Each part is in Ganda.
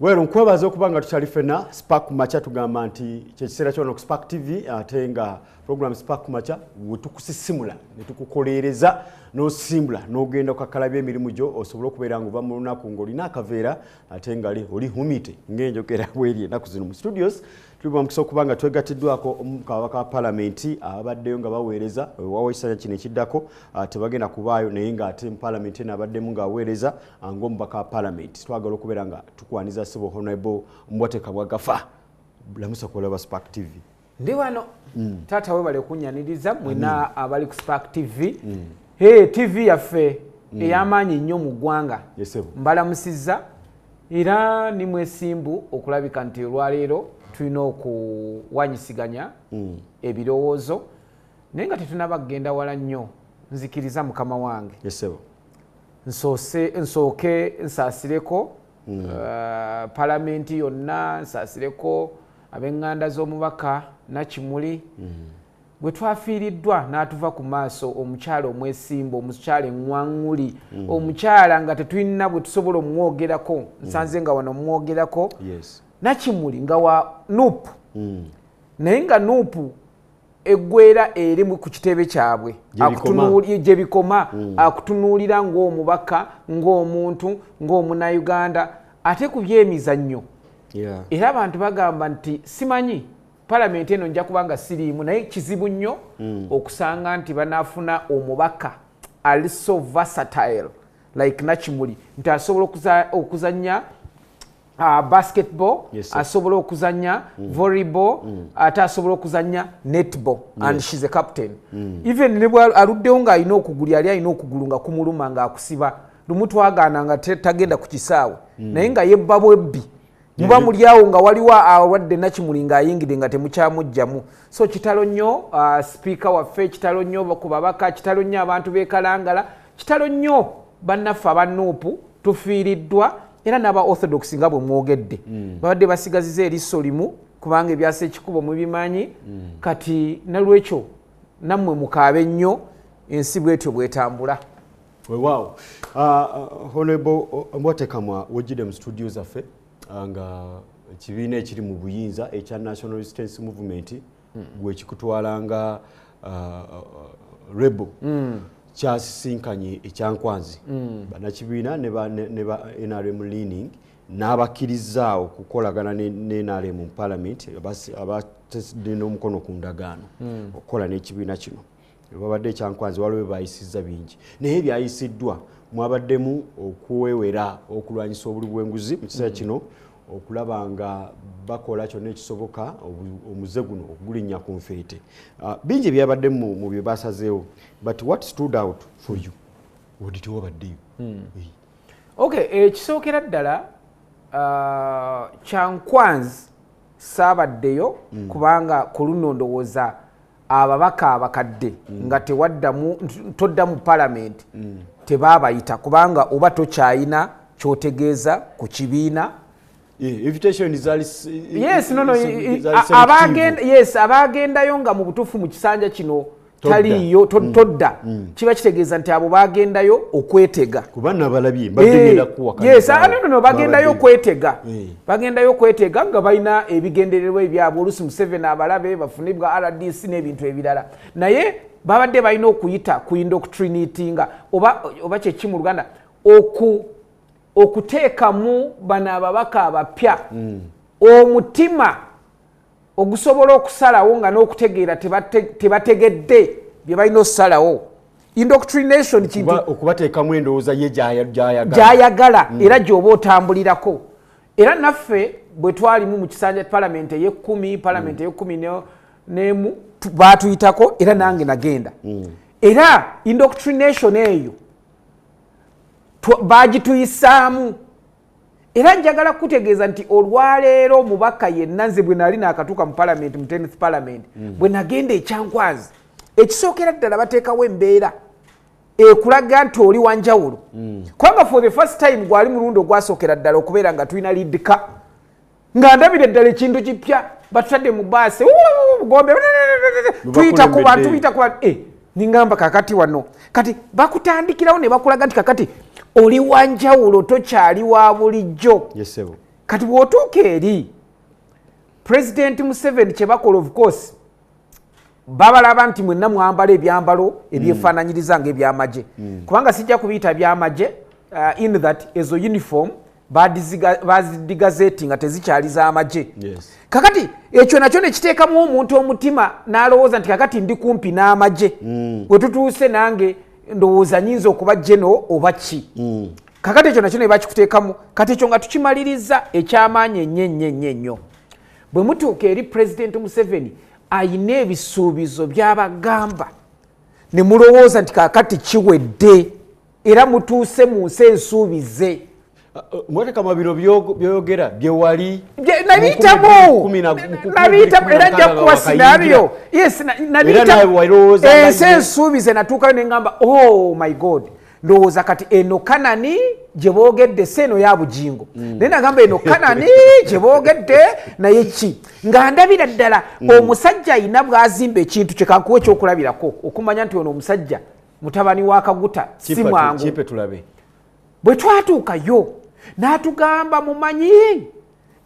Wero nkwebaza okubanga tukyali fena Spark Macha tugamba nti kyekiseera kyona ku Spark TV ate nga program Spark Macha wetukusisimula ne tukukolereza n'osimbula n'ogenda kukakalabya emirimu gyo osobola okubeera ng'ova mu lunaku ng'olina akaveera ate nga oli humite ng'enjogera bweri ennaku zino mu studios tuli bamukisa okubanga twegattiddwako omukabaka wa palamenti abaddeyo nga baweereza wawa ekisanja kino ekiddako tebagenda kubaayo naye ng'ate mu palamenti eno abaddemu ng'aweereza ng'omubaka wa palamenti twagala okubeera nga tukwaniza Sibo Honorable Mboteka Bwagafa lamusa kuolaba Spark TV ndi wano tata we bale kunyaniriza mwina abali ku Spark TV hey TV yaffe ey'amaanyi nnyo mu ggwanga mbalamusizza era ni mwesimbu okulabika nti olwaleero tulina okuwanyisiganya ebirowoozo naye nga tetunaba kugenda wala nnyo nzikiriza mukama wange nsooke nsaasireko palamenti yonna nsaasireko ab'eŋŋanda z'omubaka Nakimuli bwe twafiiriddwa n'atuva ku maaso omukyala omwesimbu omukyala eŋŋwaŋŋuli omukyala nga tetulina bwe tusobola omwogerako nsanze nga wano omwogerako Nakimuli nga wa NUP naye nga NUP eggwera eri ku kitebe kyabwe gye bikoma akutunuulira ng'omubaka ng'omuntu ng'omunnayuganda ate ku byemizannyo era abantu bagamba nti simanyi palamenti eno nja kubanga siriimu naye kizibu nnyo okusanga nti banaafuna omubaka ali so versatile like Nakimuli nti asobola okuzannya basketball asobola okuzannya volleyball ate asobola okuzannya netball and she's a captain even ne aluddewo ng'alina okugulu yali alina okugulu nga kumuluma ng'akusiba lumu twagaana nga tagenda ku kisaawe naye nga yebba bwebbi muba mulyawo nga waliwo awadde Nakimuli ng'ayingidde nga temukyamugjamu so kitalo nnyo sipiika waffe kitalo nnyo ku babaka kitalo nnyo abantu b'ekalangala kitalo nnyo bannaffe abanuupu tufiiriddwa era n'aba orthodox nga bwe mwogedde babadde basigaziza eriiso limu kubanga ebyasa ekikubo mubimanyi kati nalwekyo nammwe mukaabe nnyo ensi bwetyo bwetambula wow Honorable Mboteka wojjidde mu studio zaffe nga ekibiina ekiri mu buyinza ekya National Resistance Movement gwe kikutwalanga rebel kyasisinkanye ekyankwanzi bannakibiina ne ba NRM leaning n'abakkiriza okukolagana ne NRM mu parliament abateesidde n'omukono ku ndagaano okukola n'ekibiina kino babadde ekyankwanzi waliwo bayisizza bingi naye byayisiddwa mwabaddemu okuwewera okulwanyisa obuli bw'enguzi mu kiseera kino okulaba nga bakola kyonna ekisoboka omuze guno okugulinnya ku nfeete bingi byabaddemu mu bye basazeewo but what stood out for you oditi wabaddeyo okay ekisookera ddala kyankwanzi saabaddeyo kubanga ku luno ndowooza ababaka abakadde nga todda mu palamenti tebaabayita kubanga oba tokyayina kyotegeeza ku kibiina abaagendayo nga mu butuufu mu kisanja kino taliiyo todda kiba kitegeeza nti abo bagendayo okwetega bagendayo okwetega bagendayo okwetega nga balina ebigendererwa ebyabwe oluusi Museveni abalabe bafunibwa RDC n'ebintu ebirala naye babadde balina okuyita ku indoctrinatinga oba kyeki mu Luganda okuteekamu bano ababaka abapya omutima ogusobola okusalawo nga n'okutegeera tebategedde bye balina okusalawo indoctrination kintu okubateekamu endowooza ye gyayagala era gy'oba otambulirako era naffe bwe twalimu mu kisanja palamenti ey'ekkumi palamenti ey'ekkumi n'emu baatuyitako era nange nagenda era indoctrination eyo bagituyisaamu era njagala kutegeeza nti olwaleero omubaka yenna nze bwe nali naakatuuka mu palamenti mu 10th palamenti bwe nagenda ekyankwazi ekisookera ddala bateekawo embeera ekulaga nti oli wanjawulo kubanga for the first time gwali mulundi ogwasookera ddala okubeera nga tulina liddika nga ndabira ddala ekintu kipya batutadde mu baasi gombe tuyita ku bantu ningamba kakati wano kati bakutandikirawo ne bakulaga nti kakati oli wanjawulo tokyali wa bulijjo kati bw'otuuka eri President Museveni kye bakola of course babalaba nti mwenna mwambala ebyambalo ebyefaananyiriza ng'ebyamagye kubanga sijja kubiyita byamagye in that ezo uniform bazidigazeeti nga tezikyali z'amagye kakati ekyo nakyo ne kiteekamu omuntu omutima n'alowooza nti kakati ndi kumpi n'amagye we tutuuse nange ndowooza nyinza okuba geno oba ki kakati ekyo nakyo ne bakikuteekamu kati ekyo nga tukimaliriza ekyamaanyi ennyo bwe mutuuka eri President Museveni ayina ebisuubizo by'abagamba ne mulowooza nti kakati kiwedde era mutuuse mu nsi ensuubize mwatekama bino byogera byewali nabiyitamu era nja kuwa scenario yes ensi ensuubize natuukayo ne ngamba oh my god ndowooza kati eno Kanani gye boogedde si eno ya Bujingo naye nagamba eno Kanani gye boogedde naye ki nga ndabira ddala omusajja ayina bw'azimba ekintu kye kankuwa ekyokulabirako okumanya nti ono omusajja mutabani wa Kaguta si mwangu bwe twatuukayo n'atugamba mumanyi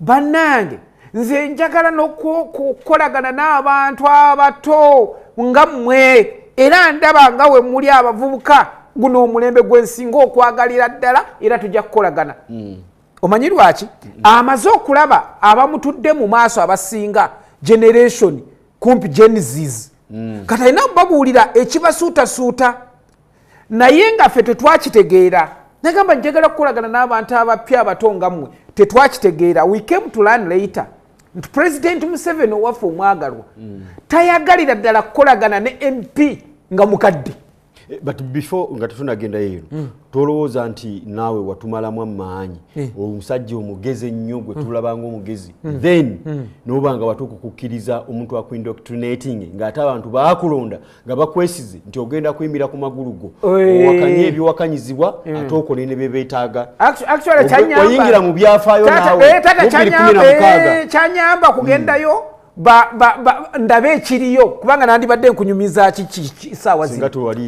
bannange nze njagala n'okukolagana n'abantu abato nga mmwe era ndaba nga we muli abavubuka guno omulembe gwensinga okwagalira ddala era tujja kukolagana omanyi lwaki amaze okulaba abamutudde mu maaso abasinga generation kumpi Genesis kati alina okubabuulira ekibasuutasuuta naye nga ffe tetwakitegeera nagamba njagala kukolagana n'abantu abapya abato nga mmwe tetwakitegeera we came to learn later nti President Museveni owaffe omwagalwa tayagalira ddala kukolagana ne MP nga mukadde but before nga tetunagenda yeero tolowooza nti naawe watumalamu amaanyi omusajja omugezi ennyo gwe tulabanga omugezi then noba nga watuuka okukkiriza omuntu akuindoctrinating ng'ate abantu baakulonda nga bakwesize nti ogenda kuyimira ku magulu go owakanye ebiwakanyizibwa ate okole ne bye beetaaga oyingira mu byafaayo naawe kyanyamba kugendayo ndabe ekiriyo kubanga nandibadde nkunyumiza kisaawa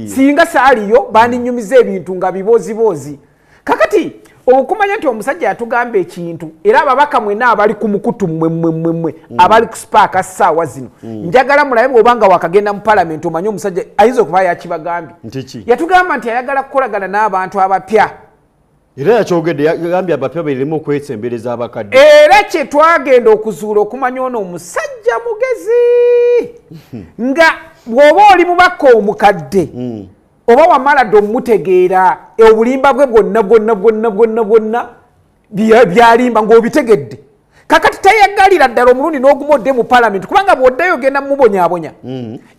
singa saaliyo bandinyumiza ebintu nga bibozibozi kakati okumanya nti omusajja yatugamba ekintu era ababaka mwena abali ku mukutu mmwe abali ku spaaka ssaawa zino njagala mulabe bw'obanga wakagenda mu palamenti omanye omusajja ayinza okuba yakibagambye yatugamba nti ayagala kukolagana n'abantu abapya era yakyogedde yagambye abapya beeremu okwetsembereza abakadde era kye twagenda okuzuula okumanya ono omusajja mugezi nga bw'oba oli mubaka omukadde oba wamala dde omutegeera obulimba bwe bwonna byalimba ng'obitegedde kakati tayagalira ddala omulundi n'oguma odde mu palamenti kubanga bw'oddayo ogenda mumubonyaabonya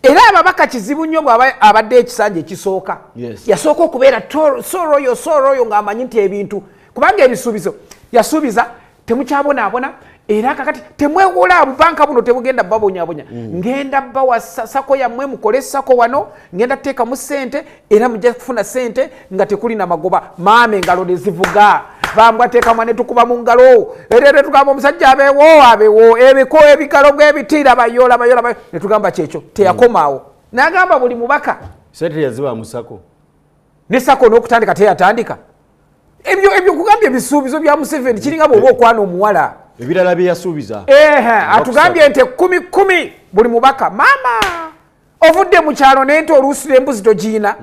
era ababaka kizibu nnyo bw'aba abadde ekisanja ekisooka yasooka okubeera soroyo ng'amanyi nti ebintu kubanga ebisuubizo yasuubiza temukyabonaabona era kakati temwewola abubanka buno tebugenda babonyabonya ngenda bawa sako yammwe mukole sako wano ngenda teekamu ssente era mujja kufuna ssente nga tekuli na magoba maama engalo ne zivuga bambwa teekamu ne tukuba mu ngalo era tugamba omusajja abeewo ebiko ebigalo bw'ebitiira bayola ne tugamba kyekyo teyakomaawo n'agamba buli mubaka ssente yaziba mu sako ne sako n'okutandika teyatandika ebyo kugambye ebisuubizo bya Museveni kiringa bw'oba okwana omuwala ebirala bye yasuubiza atugambye nti 10 buli mubaka maama ovudde mu kyalo nente oluusi n'embuzi togiina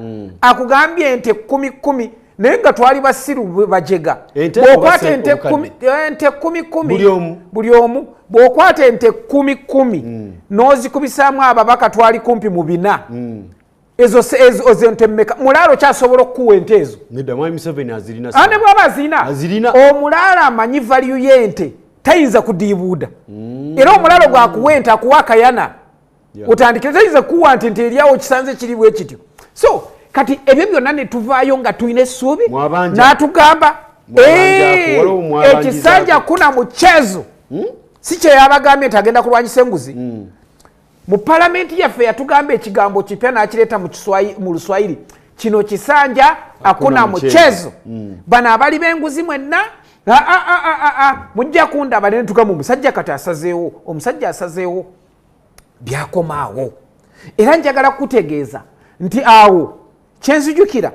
akugambye nti 10 naye nga twali basiru bajega bw'okwata ente 10 buli omu bw'okwata ente 10 n'ozikubisaamu ababaka twali kumpi mu 4 ezo ente mmeka mulaalo kyasobola okukuwa ente ezo ane bw'aba azirina omulaalo amanyi value y'ente tayinza kudiibuuda era omulalo gwakuwa ente akuwa akayana otandikire tayinza kuwa nti nte eryawo kisanze kiri bwe kityo so kati ebyo byonna ne tuvaayo nga tulina essuubi n'atugamba ekisanja kuna muchezo si kye yabagambye nti agenda kulwanyisa enguzi mu palamenti yaffe yatugamba ekigambo kipya n'akireeta mu Luswayiri kino kisanja akuna muchezo bano abali b'enguzi mwenna mujja kundaba ne tugamba omusajja kati asazeewo omusajja asazeewo byakomaawo era njagala kutegeeza nti awo kyenzijukira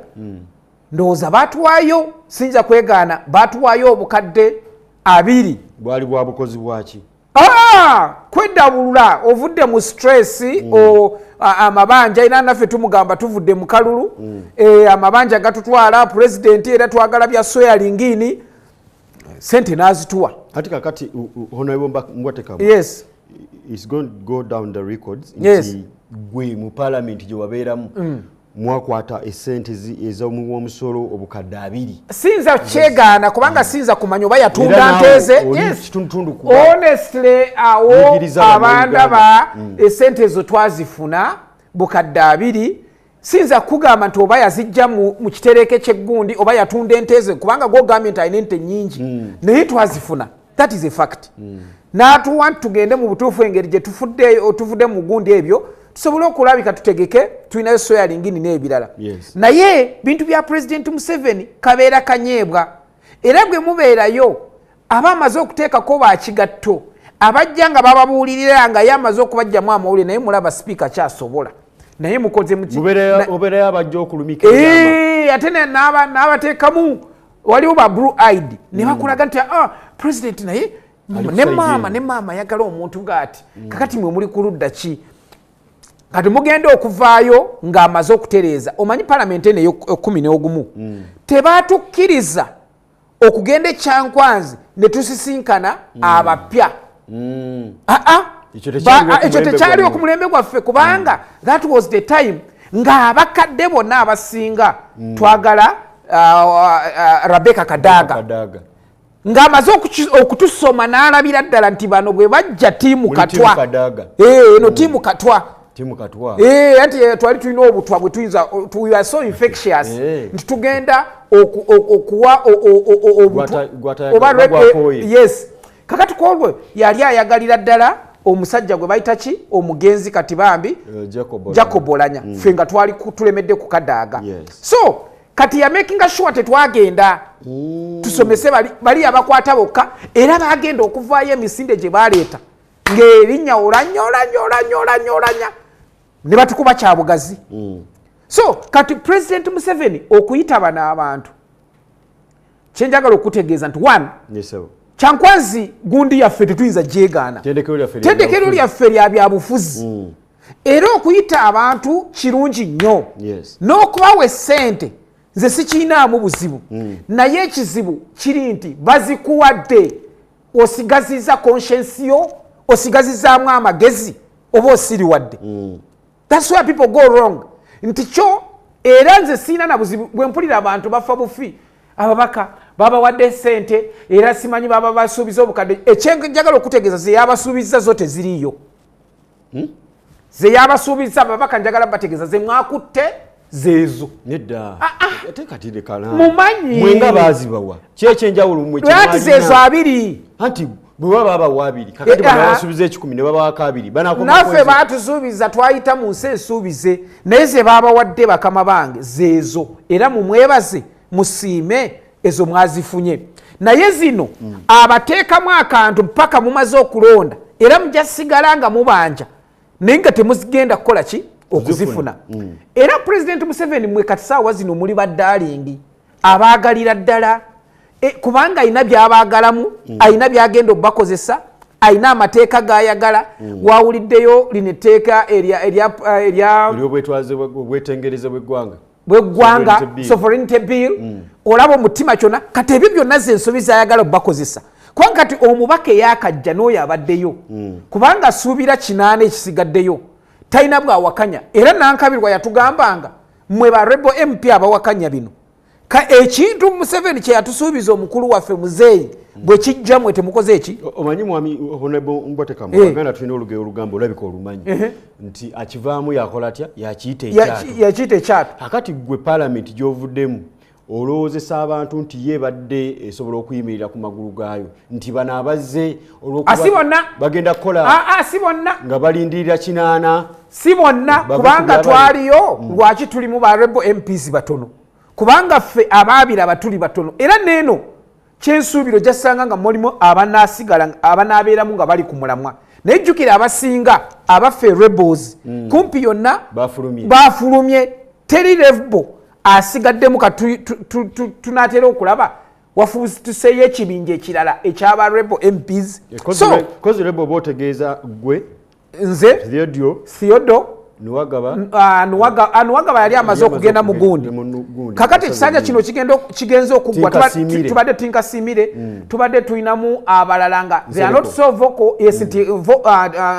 ndowooza baatuwaayo sinza kwegaana baatuwaayo obukadde 2 bwali bwa bukozi bwaki kwedabulula ovudde mu stress amabanja era naffe tumugamba tuvudde mu kalulu amabanja gatutwala president era twagala bya swearingini sente nazituwa ati kakati honorable Mbwatekamu yes is going to go down the records yes gwe mu parliament gye wabeeramu mwakwata esente ez'omusolo obukadde 2 sinza kyegaana kubanga sinza kumanya oba yatunda nteze yes honestly awo abandaba esente ezo twazifuna bukadde 2 sinza kugamba nti oba yazijja mu kitereke ky'eggundi oba yatunda enteze kubanga go government ayina ente nyingi naye twazifuna that is a fact n'atuwa tugende mu butuufu engeri gye tuvudde mu gundi ebyo tusobole okulabika tutegeke tulinayo swearingini n'ebirala naye bintu bya president Museveni kabeera kanyeebwa era gwe mubeerayo aba amaze okuteekako bakigatto abajja nga bababuulirira nga ye amaze okubajjamu amawulire naye mulaba sipiika kyasobola naye mukoze muobeerayo abajja okulumika ate n'abateekamu waliwo ba blue eyed ne bakulaga nti president naye ne maama yagala omuntu ng'ati kakati mwe muli ku ludda ki kati mugenda okuvaayo ng'amaze okutereeza omanyi palamenti eno eyo11 tebatukkiriza okugenda ekyankwanzi ne tusisinkana abapya ekyo tekyaliwo ku mulembe gwaffe kubanga that was the time ng'abakadde bonna abasinga twagala Rebecca Kadaga ng'amaze okutusoma n'alabira ddala nti bano bwe bajja tiimu katwa eno tiimu katwa anti twali tulina obutwa bwe tuyinza we are so infectious nti tugenda okuwa yes kakati kwolwe yali ayagalira ddala omusajja gwe bayita ki omugenzi kati bambi Jacob Olanya ffe nga twali tulemedde ku Kadaga so kati ya making sure tetwagenda tusomese bali abakwata bokka era bagenda okuvaayo emisinde gye baleeta ng'erinnya olanya ne batukuba kyabugazi so kati president Museveni okuyita bano abantu kyenjagala okutegeeza nti one kyankwanzi gundi yaffe tetuyinza gyegaana tendekero lyaffe lya byabufuzi era okuyita abantu kirungi nnyo n'okubawa essente nze sikiinaamu buzibu naye ekizibu kiri nti bazikuwadde osigaziza conscience yo osigazizaamu amagezi oba osiriwadde that's where people go wrong nti kyo era nze siina na buzibu bwe mpulira abantu bafa bufi ababaka babawadde sente era simanyi baba basuubiza obukadde ekyenjagala okutegeeza ze yabasuubiza zo teziriiyo ze yabasuubiza ababaka njagala bategeeza ze mwakutte zeezo nedda ate kati lekala mumanyi mwenga bazibawa kyekyenjawulo mwe kyali zeezo 2 anti bwe baba aba 2 kakati bana basuubiza 10 ne baba 2 banakoma naffe batusuubiza twayita mu nsi ensuubize naye ze baba wadde bakama bange zeezo era mumwebaze musiime ezo mwazifunye naye zino abateekamu akantu mpaka mumaze okulonda era mujasigala nga mubanja naye nga temuzigenda kukola ki okuzifuna era president Museveni mwe kati saawa zino muli baddalingi abaagalira ddala kubanga ayina by'abaagalamu ayina by'agenda obakozesa ayina amateeka g'ayagala wawuliddeyo lino etteeka eryobwetwaze obwetengereza bw'eggwanga sovereignty bill olaba omutima kyonna kati ebyo byonna ze ensobi z'ayagala obakozesa kubanga kati omubaka eyakajja n'oyo abaddeyo kubanga asuubira 8 ekisigaddeyo talina bwawakanya era nankabirwa yatugambanga mwe ba rebel MP abawakanya bino ekintu Museveni kye yatusuubiza omukulu waffe muzeeyi bwe kijja mwe temukoze eki omanyi mwami Honorable Mbwatekamu agenda tulina olugero olugambo olabika olumanyi nti akivaamu yakola atya yakiyita ekyatu akati gwe parliament gy'ovuddemu olowoozesa abantu nti ye badde esobola okuyimirira ku magulu gaayo nti bano abazze bagenda kukola si bonna nga balindirira 8 si bonna kubanga twaliyo lwaki tulimu ba rebel MPs batono kubanga ffe abaabiraba tuli batono era neeno kyensuubiro jasanga nga mulimu abanaasigala abanaabeeramu nga bali ku mulamwa naye jjukira abasinga abaffe rebels kumpi yonna bafulumye teri rebel asigaddemu tunaatera okulaba wafutuseyo ekibinja ekirala ekyaba rebel MPs. Kozi rebel botegeeza gwe nze Theodo Nuwagaba yali amaze okugenda mu gundi. Kakati ekisanja kino kigenza okuggwa tubadde tinkasimire tubadde tulinamu abalala nga they are not so vocal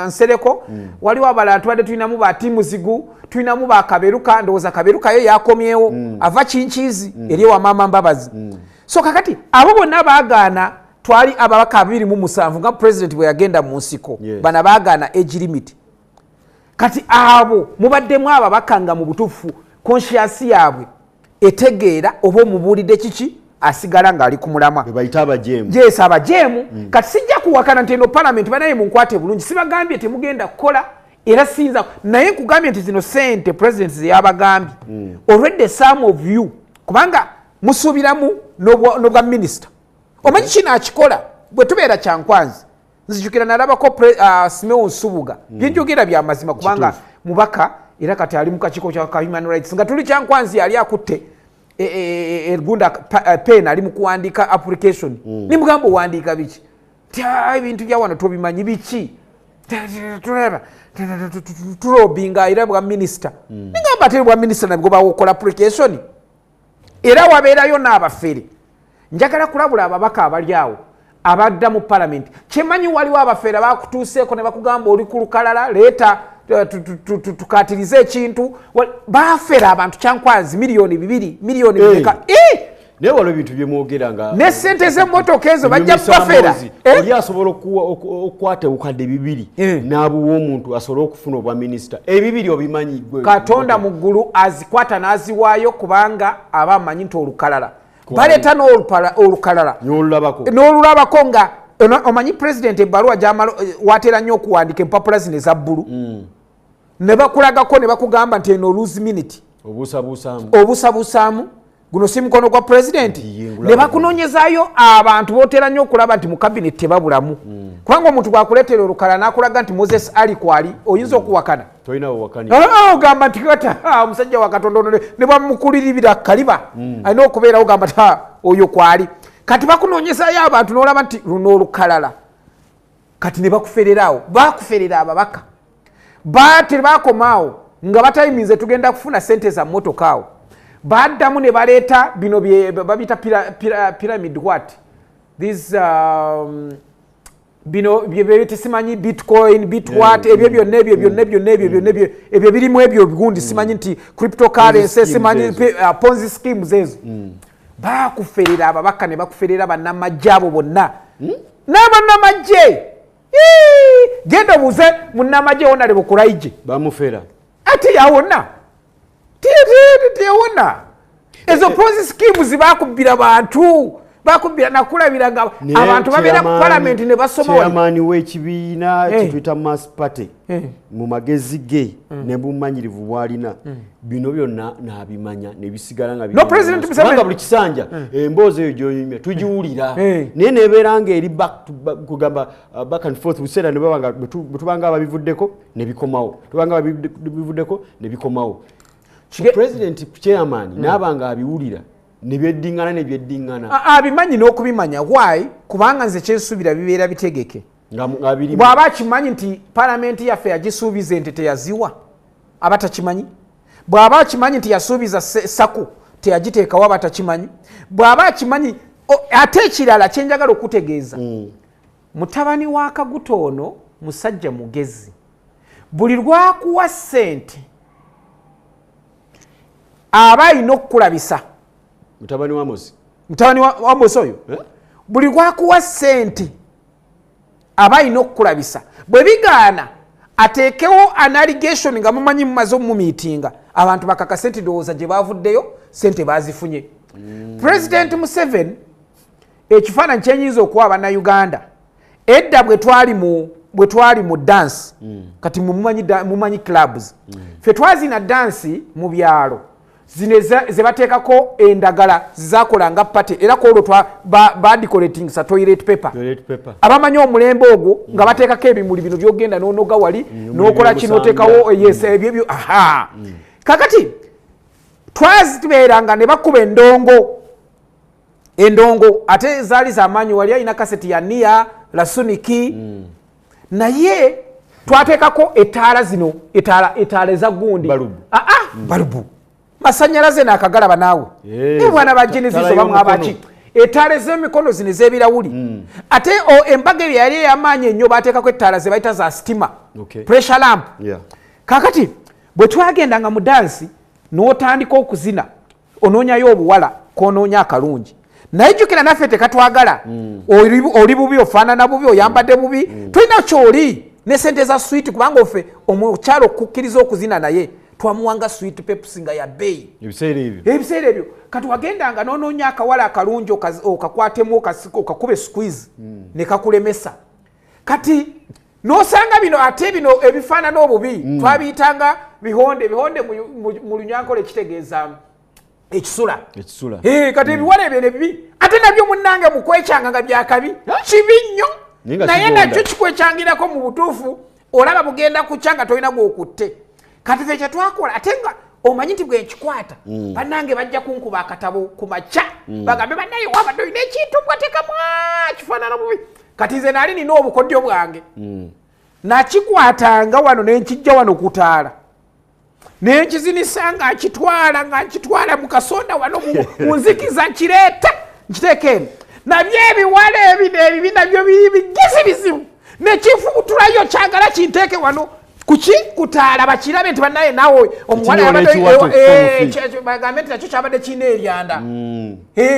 Nsereko waliwo abalala tubadde tulinamu ba Timuzigu tulinamu ba Kaberuka ndowooza Kaberuka ye yakomyewo ava Kinkizi eri wa Maama Mbabazi. So kakati abo bonna baagaana twali ababaka 27 nga president bwe yagenda mu nsiko bana baagaana age limit. Kati abo mubaddemu ababaka nga mu butufu conscience yaabwe etegeera oba omubulidde kiki asigala nga ali ku mulamwa bayita abajemu. Yes abajemu kati sijja kuwakana nti eno parliament banaye munkwate bulungi sibagambye temugenda kukola era sinza naye nkugambye nti zino sente president zeyabagambye already some of you kubanga musuubiramu n'obwa minister omanyi kino akikola bwe tubeera kyankwanzi nzijukira nalabako Simeon Subuga byenjogera bya mazima kubanga mubaka era kati ali mu kakiiko kya human rights nga tuli kyankwanzi yali akutte Gunda pen ali mu kuwandiika application ni mugambo wandiika biki ebintu bya wano tobimanyi biki tulobinga era bwa minister ningamba ate bwa minister nabwo bawokola application era wabeerayo n'abafere njagala kulabula ababaka abali awo abadda mu parliament kyemanyi waliwo abafere bakutuuseeko ne bakugamba oli ku lukalala leeta tukatirize ekintu bafera abantu kyankwanzi miliyoni 2 miliyoni 3 naye waliwo ebintu byemwogera nga ne sente z'emmotoka ezo bajja bafera oli asobola okukwata obukadde 2 n'abuwa omuntu asobola okufuna obwa minisita ebibiri obimanyi Katonda mu ggulu azikwata n'aziwaayo kubanga aba amanyi nti olukalala baleeta n'olukalala n'olulabako nga omanyi president ebbaluwa gy'amala watera nnyo okuwandika empapula zino eza bbulu ne bakulagako ne bakugamba nti eno lose minute obuusabuusaamu guno si mukono gwa president ne bakunoonyezaayo abantu bootera nnyo okulaba nti mu cabinet tebabulamu kubanga omuntu bwakuleetera olukala n'akulaga nti Moses ali kwali oyinza okuwakana ogamba nti kata omusajja wa Katonda ne bamukuliribira kaliba alina okubeerawo ogamba ti oyo kwali kati bakunoonyezaayo abantu n'olaba nti luno olukalala kati ne bakufereraawo bakuferera ababaka tebakomaawo nga batayimize tugenda kufuna sente za mmotoka awo baddamu ne baleeta bino babita pyramid what this bino byebete simanyi bitcoin bitwat ebyo byonna ebyo birimu ebyo gundi simanyi nti cryptocurrency simanyi ponzi schemes ezo bakuferera ababaka ne bakuferera bannamajje abo bonna n'abannamajje genda obuuze munnamajje wonna ne bukulaije bamufera ate yawonna tiyawonna ezo ponzi schemes bakubira bantu bakubira nakulabira nga abantu babeera ku parliament ne basoma chairman w'ekibiina kituyita mass party mu magezi ge ne bumanyirivu bwalina bino byonna n'abimanya ne bisigala nga no president Museveni buli kisanja emboozi eyo gy'oyimya tugiwulira naye nebeera nga eri kugamba back and forth buseera ne babanga tubanga ababivuddeko ne bikomawo tubanga ababivuddeko ne bikomawo president chairman n'abanga abiwulira nebyeddingana abimanyi n'okubimanya why kubanga nze kyensuubira bibeera bitegeke bw'aba akimanyi nti palamenti yaffe yagisuubiza ente teyaziwa aba takimanyi bw'aba akimanyi nti yasuubiza sako teyagiteekawo aba takimanyi bw'aba akimanyi ate ekirala kyenjagala okutegeeza mutabani wa Kaguta ono musajja mugezi buli lwakuwa ssente aba alina okukulabisa mutabani wa Amos oyo buli lwakuwa ssente aba alina okukulabisa bwe bigaana ateekewo an allegation nga mumanyi mumaze omumiitinga abantu bakakase nti ndowooza gye bavuddeyo ssente bazifunye President Museveni ekifaananyi kyenyinza okuwa Bannayuganda edda bwe twali mu dance kati mumanyi clubs ffe twazina dansi mu byalo zine ze bateekako endagala zizakolanga pate era kwolwo badikoleting sa toilet paper abamanyi omulembe ogwo nga bateekako ebimuli bino byogenda n'onoga wali n'okola kino oteekawo yes ebyo kakati twazibeeranga ne bakuba endongo endongo ate zaali z'amaanyi wali alina kaseti ya Nia Lasuniki naye twateekako ettaala zino ettaala eza gundi balubu masanyalaze naakagalaba naawe bwana bajenizizo bamwe abaki ettaala ez'emikono zino ez'ebirawuli ate embaga eyo yali ey'amaanyi ennyo baateekako ettaala ze bayita za sitima pressure lamp kaakati bwe twagendanga mu dansi n'otandika okuzina onoonyayo obuwala koonoonya akalungi naye jjukira naffe tekatwagala oli bubi ofaanana bubi oyambadde bubi tulina kyoli ne sente za switi kubanga offe omukyalo okukkiriza okuzina naye twamuwanga switi pepusi nga ya bbeeyi ebiseera ebyo kati wagendanga noonoonya akawala akalungi okakwatemu okakube squeeze ne kakulemesa kati n'osanga bino ate bino ebifaanana obubi twabiyitanga bihonde mu lunyankole ekitegeeza ekisula kati ebiwala ebyo nebibi ate nabyo munnange mukwecyanga nga byakabi kibi nnyo naye nakyo kikwecyangirako mu butuufu olaba bugenda kukyanga tolina gwokutte kati fe kyetwakola ate nga omanyi nti bwenkikwata bannange bajja kunkuba akatabo ku makya bagambe bannaye wabadde olina ekintu bwateekamu kifaanana bubi kati nze naali nina obukodyo bwange nakikwatanga wano nenkijja wano kutaala nenkizinisa nga nkitwala mu kasonda wano mu nzikiza nkireeta nkiteeka eno nabyo ebiwala ebibi nabyo bigizi bizibu nekifubutulayo kyagala kinteeke wano kuki kutaala bakirabe nti bannaye naawe omuwala bagambe nti nakyo kyabadde kirina eryanda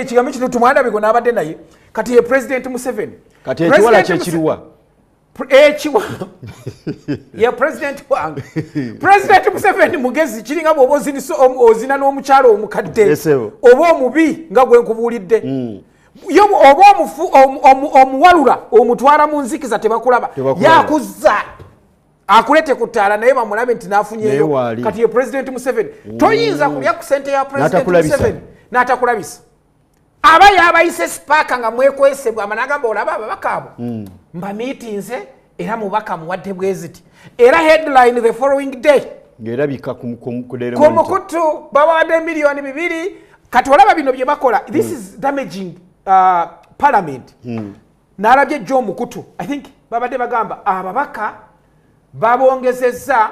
kigambe kino tumwanda bigo n'abadde naye kati ye President Museveni kati ekiwala kyekiriwa ye president wange President Museveni mugezi kiringa bw'oba ozina n'omukyalo omukadde oba omubi nga gwe nkubuulidde oba omuwalula omutwala mu nzikiza tebakulaba yakuzza akulete kutaala naye bamulabe nti naafunyeeyo kati ye President Museveni toyinza kulya ku ssente ya President Museveni n'atakulabisa aba yabayise sipaaka nga mwekwesebwa amanagamba olaba ababaka abo mbamiitinze era mubaka muwadde bweziti era headline the following day ng'erabika ku mukutu babawadde miliyoni 2 kati olaba bino bye bakola this is damaging parliament n'alabye Joe Mukutu I think babadde bagamba ababaka babongezezza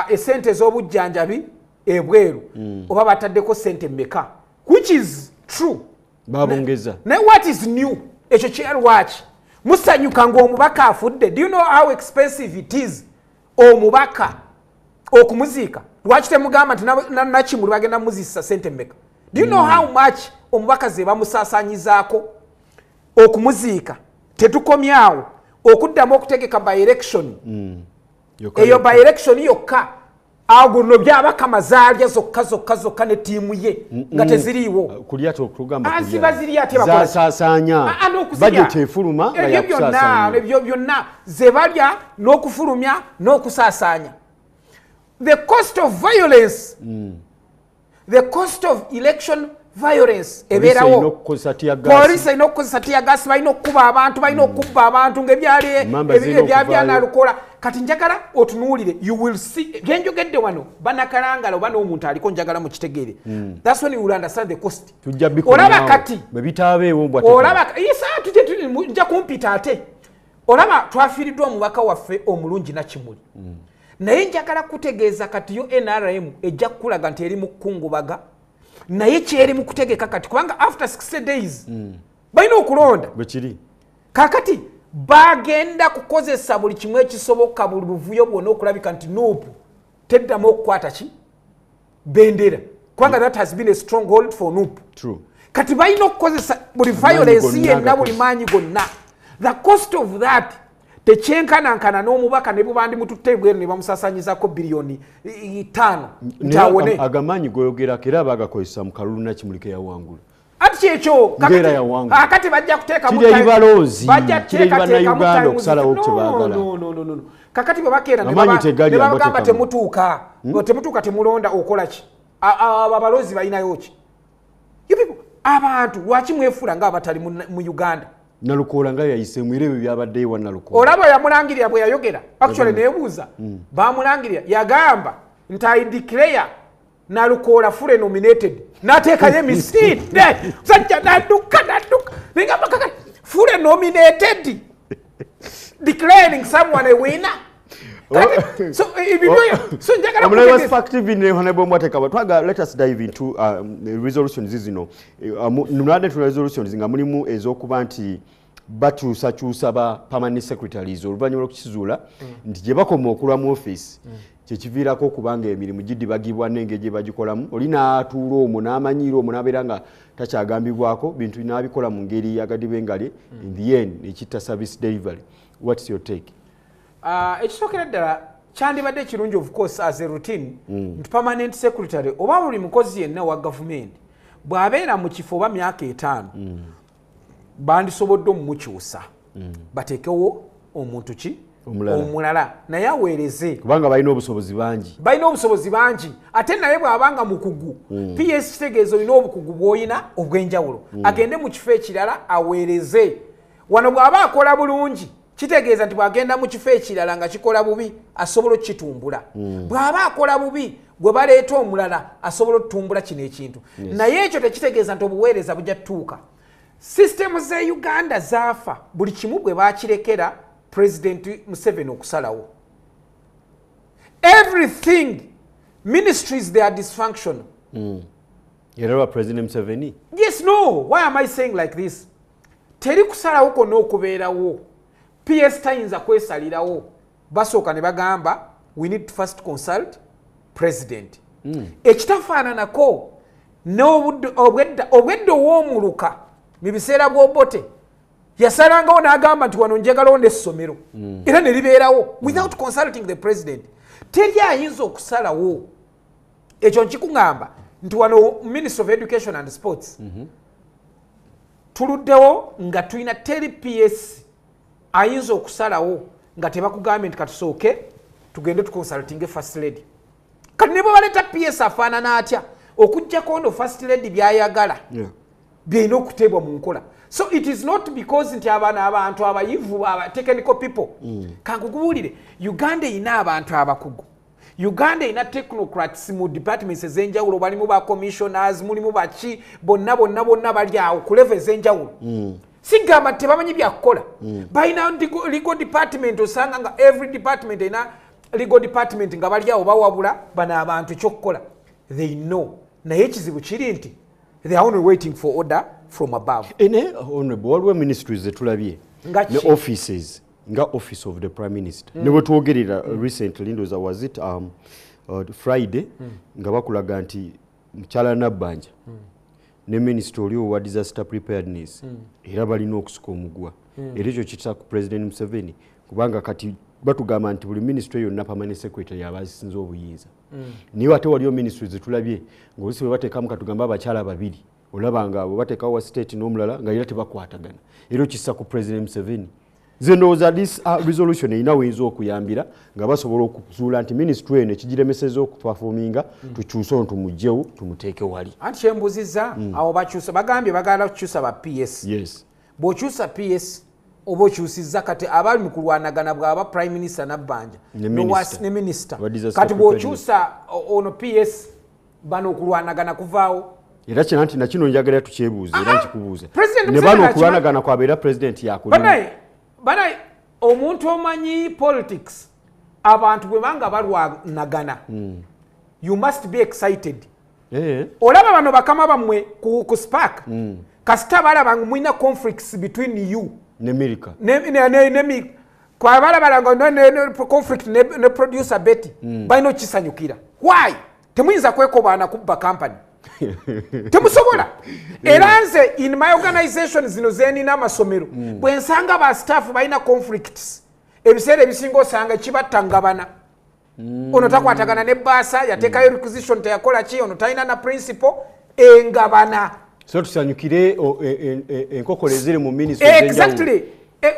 esente ez'obujjanjabi ebweru oba bataddeko sente mmeka which is true babongeza naye what is new ekyo kyerwaki musanyuka ng'omubaka afudde do you know how expensive it is omubaka okumuziika lwaki temugamba nti nakimuli bagenda muzisa sente mmeka do you know how much omubaka ze bamusaasanyizaako okumuziika tetukomyawo okuddamu okutegeka by election eyo by election yokka aguno byabaka mazaalya zokka ne tiimu ye nga teziriiwo kulyata okugamba aziba ziri ate bakola zasaasanya budget efuluma nga yakusaasanya ebyo byonna ze balya n'okufulumya n'okusaasanya the cost of violence the cost of election violence ebeerawo poliisi erina okukozesa tiyagasi balina okukuba abantu balina okubba abantu ng'ebyanalukola kati njagala otunuulire you will see byenjogedde wano banakalangala oba n'omuntu aliko njagala mu kitegeere that's when you will understand the cost olaba kati olaba nja kumpita ate olaba twafiiriddwa omubaka waffe omulungi Nakimuli naye njagala kutegeeza kati yo NRM ejja kukulaga nti eri mu kukungubaga naye kyeri mu kutegeka kati kubanga after 60 days balina okulonda bwekiri kakati bagenda kukozesa buli kimu ekisoboka buli buvuyo bwonna okulabika nti nuupu teddamu okukwata ki bendera kubanga that has been a stronghold for nuupu kati balina okukozesa buli violence yenna buli maanyi gonna the cost of that tekyenkanankana n'omubaka ne bubandi mututte bweru ne bamusasanyizako biliyoni 5 ntawone agamanyi goyogerako era bagakozesa mu kalulu Nakimuli ke yawangula ati kyekyo kakati bajja kuteeka Uganda okusalawo kyebaagala kakati bwe bakeera ne babagamba temutuuka temulonda okola ki abalozi balinayo ki abantu lwaki mwefuula ng'abatali mu Uganda Nalukola nga yayise mwirebe byabadde wa Nalukola olaba yamulangirira bwe yayogera actually neebuuza bamulangirira yagamba nti I declare nalukola fule nominated nateekayo emisinde musajja nadduka ninga bakaka fule nominated declaring someone a winner. So let us dive into resolutions zino nunade tu resolutions nga mulimu ezokuba nti bakyusakyusa ba permanent secretaries oluvannyuma lw'okukizuula nti gye bakoma okulwa mu office kyekiviirako okubanga emirimu gidibagibwa n'engeri gye bagikolamu oli n'atuula omwo n'amanyiira omwo n'abeera nga takyagambibwako bintu n'abikola mu ngeri agadibengale in the end ekitta service delivery. What's your take? Ekisookera ddala kyandibadde ekirungi of course as a routine nti permanent secretary oba buli mukozi yenna wa gavumenti bw'abeera mu kifo oba myaka 5 bandisobodde omumukyusa bateekewo omuntu ki omulala naye aweereze kubanga balina obusobozi bangi ate naye bw'abanga mukugu PS kitegeeza olina obukugu bw'olina obw'enjawulo agende mu kifo ekirala aweereze wano bw'aba akola bulungi kitegeeza nti bw'agenda mu kifo ekirala nga kikola bubi asobola okukitumbula bw'aba akola bubi gwe baleeta omulala asobola okutumbula kino ekintu naye ekyo tekitegeeza nti obuweereza bujja tutuuka. System za Uganda zaafa buli kimu bwe bakirekera President Museveni okusalawo. Everything ministries they are dysfunctional. Era President Museveni? Yes, no. Why am I saying like this? Teri kusalawo konna okubeerawo. PS tayinza kwesalirawo. Basooka ne bagamba we need to first consult president. Ekitafaananako obwedda ow'omuluka mu biseera bw'obote yasalangawo n'agamba nti wano njagalawo n'essomero era ne libeerawo without consulting the president. Teri ayinza okusalawo. Ekyo nkikuŋŋamba nti wano Minister of Education and Sports tuluddewo nga tulina teri PS ayinza okusalawo nga tebakugambye nti katusooke tugende tukonsultinge first lady. Kati ne bwe baleeta PS afaanana atya okuggyako ono first lady byayagala byalina okuteebwa mu nkola. So it is not because nti abantu abayivu technical people kankukubuulire Uganda erina abantu abakugu. Uganda erina technocrats mu departments ez'enjawulo balimu ba commissioners mulimu baki bonna bali awo ku level ez'enjawulo. Sigamba tebamanyi byakukola. Balina legal department osanga nga every department erina legal department nga bali awo bawabula bano abantu ekyokukola. They know. Naye ekizibu kiri nti they are only waiting for order from above. Waliwo ministries zetulabye ne offices nga office of the prime minister ne bwe twogerera recently ndoza was it Friday nga bakulaga nti mukyala Nabbanja ne minister oli owa disaster preparedness era balina okusuka omugwa era ekyo kitsa ku President Museveni kubanga kati batugamba nti buli ministry yonna permanent secretary abasinze obuyinza niwe ate waliyo ministries zetulabye ng'olusi bwe bateekamu katugamba abakyala babiri olabanga bwe bateekawo wa state n'omulala nga era tebakwatagana era kissa ku President Museveni. Nze ndowooza this resolution erina weyinza okuyambira nga basobola okuzuula nti ministry eno ekigiremeseza okuperforminga tukyuse ono tumuggyewo tumuteeke wali. Anti kyembuzizza awo bakyusa bagambye bagala kukyusa ba PS. Yes. Bw'okyusa PS oba okyusizza kati abali mu kulwanagana bw'aba prime minister Nabbanja ne minister kati bw'okyusa ono PS bano okulwanagana kuvaawo. Era kina nti nakino njagala tukyebuuze era nkikubuuze ne bano okulwanagana kwabeera president yakulina. Banaye omuntu omanyi politics abantu bwe banga balwanagana you must be excited. Olaba bano bakama bammwe ku spark kasita balaba nga mulina conflicts between you ne America kwa balaba nga conflict ne producer Betty balina okisanyukira. Why? Temuyinza kwekobaana kubba company. Temusobola. Era nze in my organization zino zenina amasomero bwe nsanga ba staff balina conflicts ebiseera ebisinga osanga kibattangabana. Ono takwatagana ne baasa yateekayo requisition teyakola ki ono talina na principal engabana. So tusanyukire enkokole ziri mu ministry z'enjawulo. Exactly.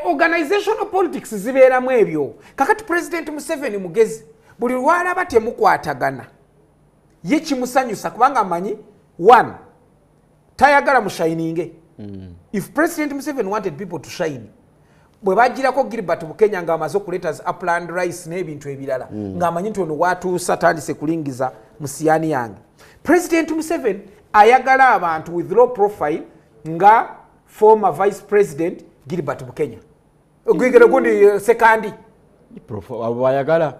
Organizational politics zibeeramu ebyo. Kakati President Museveni mugezi buli lwalaba temukwatagana ye kimusanyusa kubanga amanyi one tayagala mushininge. If President Museveni wanted people to shine bwe bagirako Gilbert Bukenya ng'amaze okuleeta upland rice n'ebintu ebirala ng'amanyi nti ono watuusa tandise kulingiza mu siyaani yange. President Museveni ayagala abantu with low profile nga former vice president Gilbert Bukenya. Gwigere gundi sekandi. Ayagala.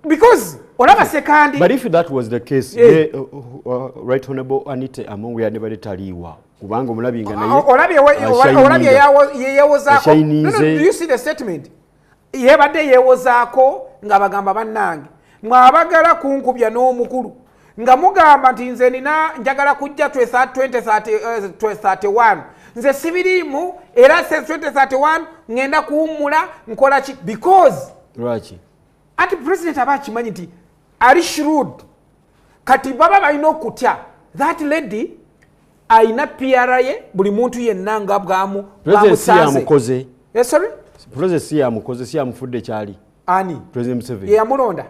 Because olaba sekandi. But if that was the case, Right Honorable Anita Among yandibadde taliiwa. Kubanga omulabinga naye. Olabye yeewozaako. No, do you see the statement? Yebadde yeewozaako nga bagamba bannange. Mwabagala kunkubya n'omukulu. Nga mugamba nti nze nina njagala kujja 2031. Nze sibiriimu era 2031 ngenda kuwummula nkola ki because lwaki ati president aba akimanyi nti ali shrewd kati baba balina okutya that lady ayina PR ye buli muntu yenna nga bwamu bamusaze. Yes, sorry? President si yamukoze si yamufudde kyali ani President Museveni ye yamulonda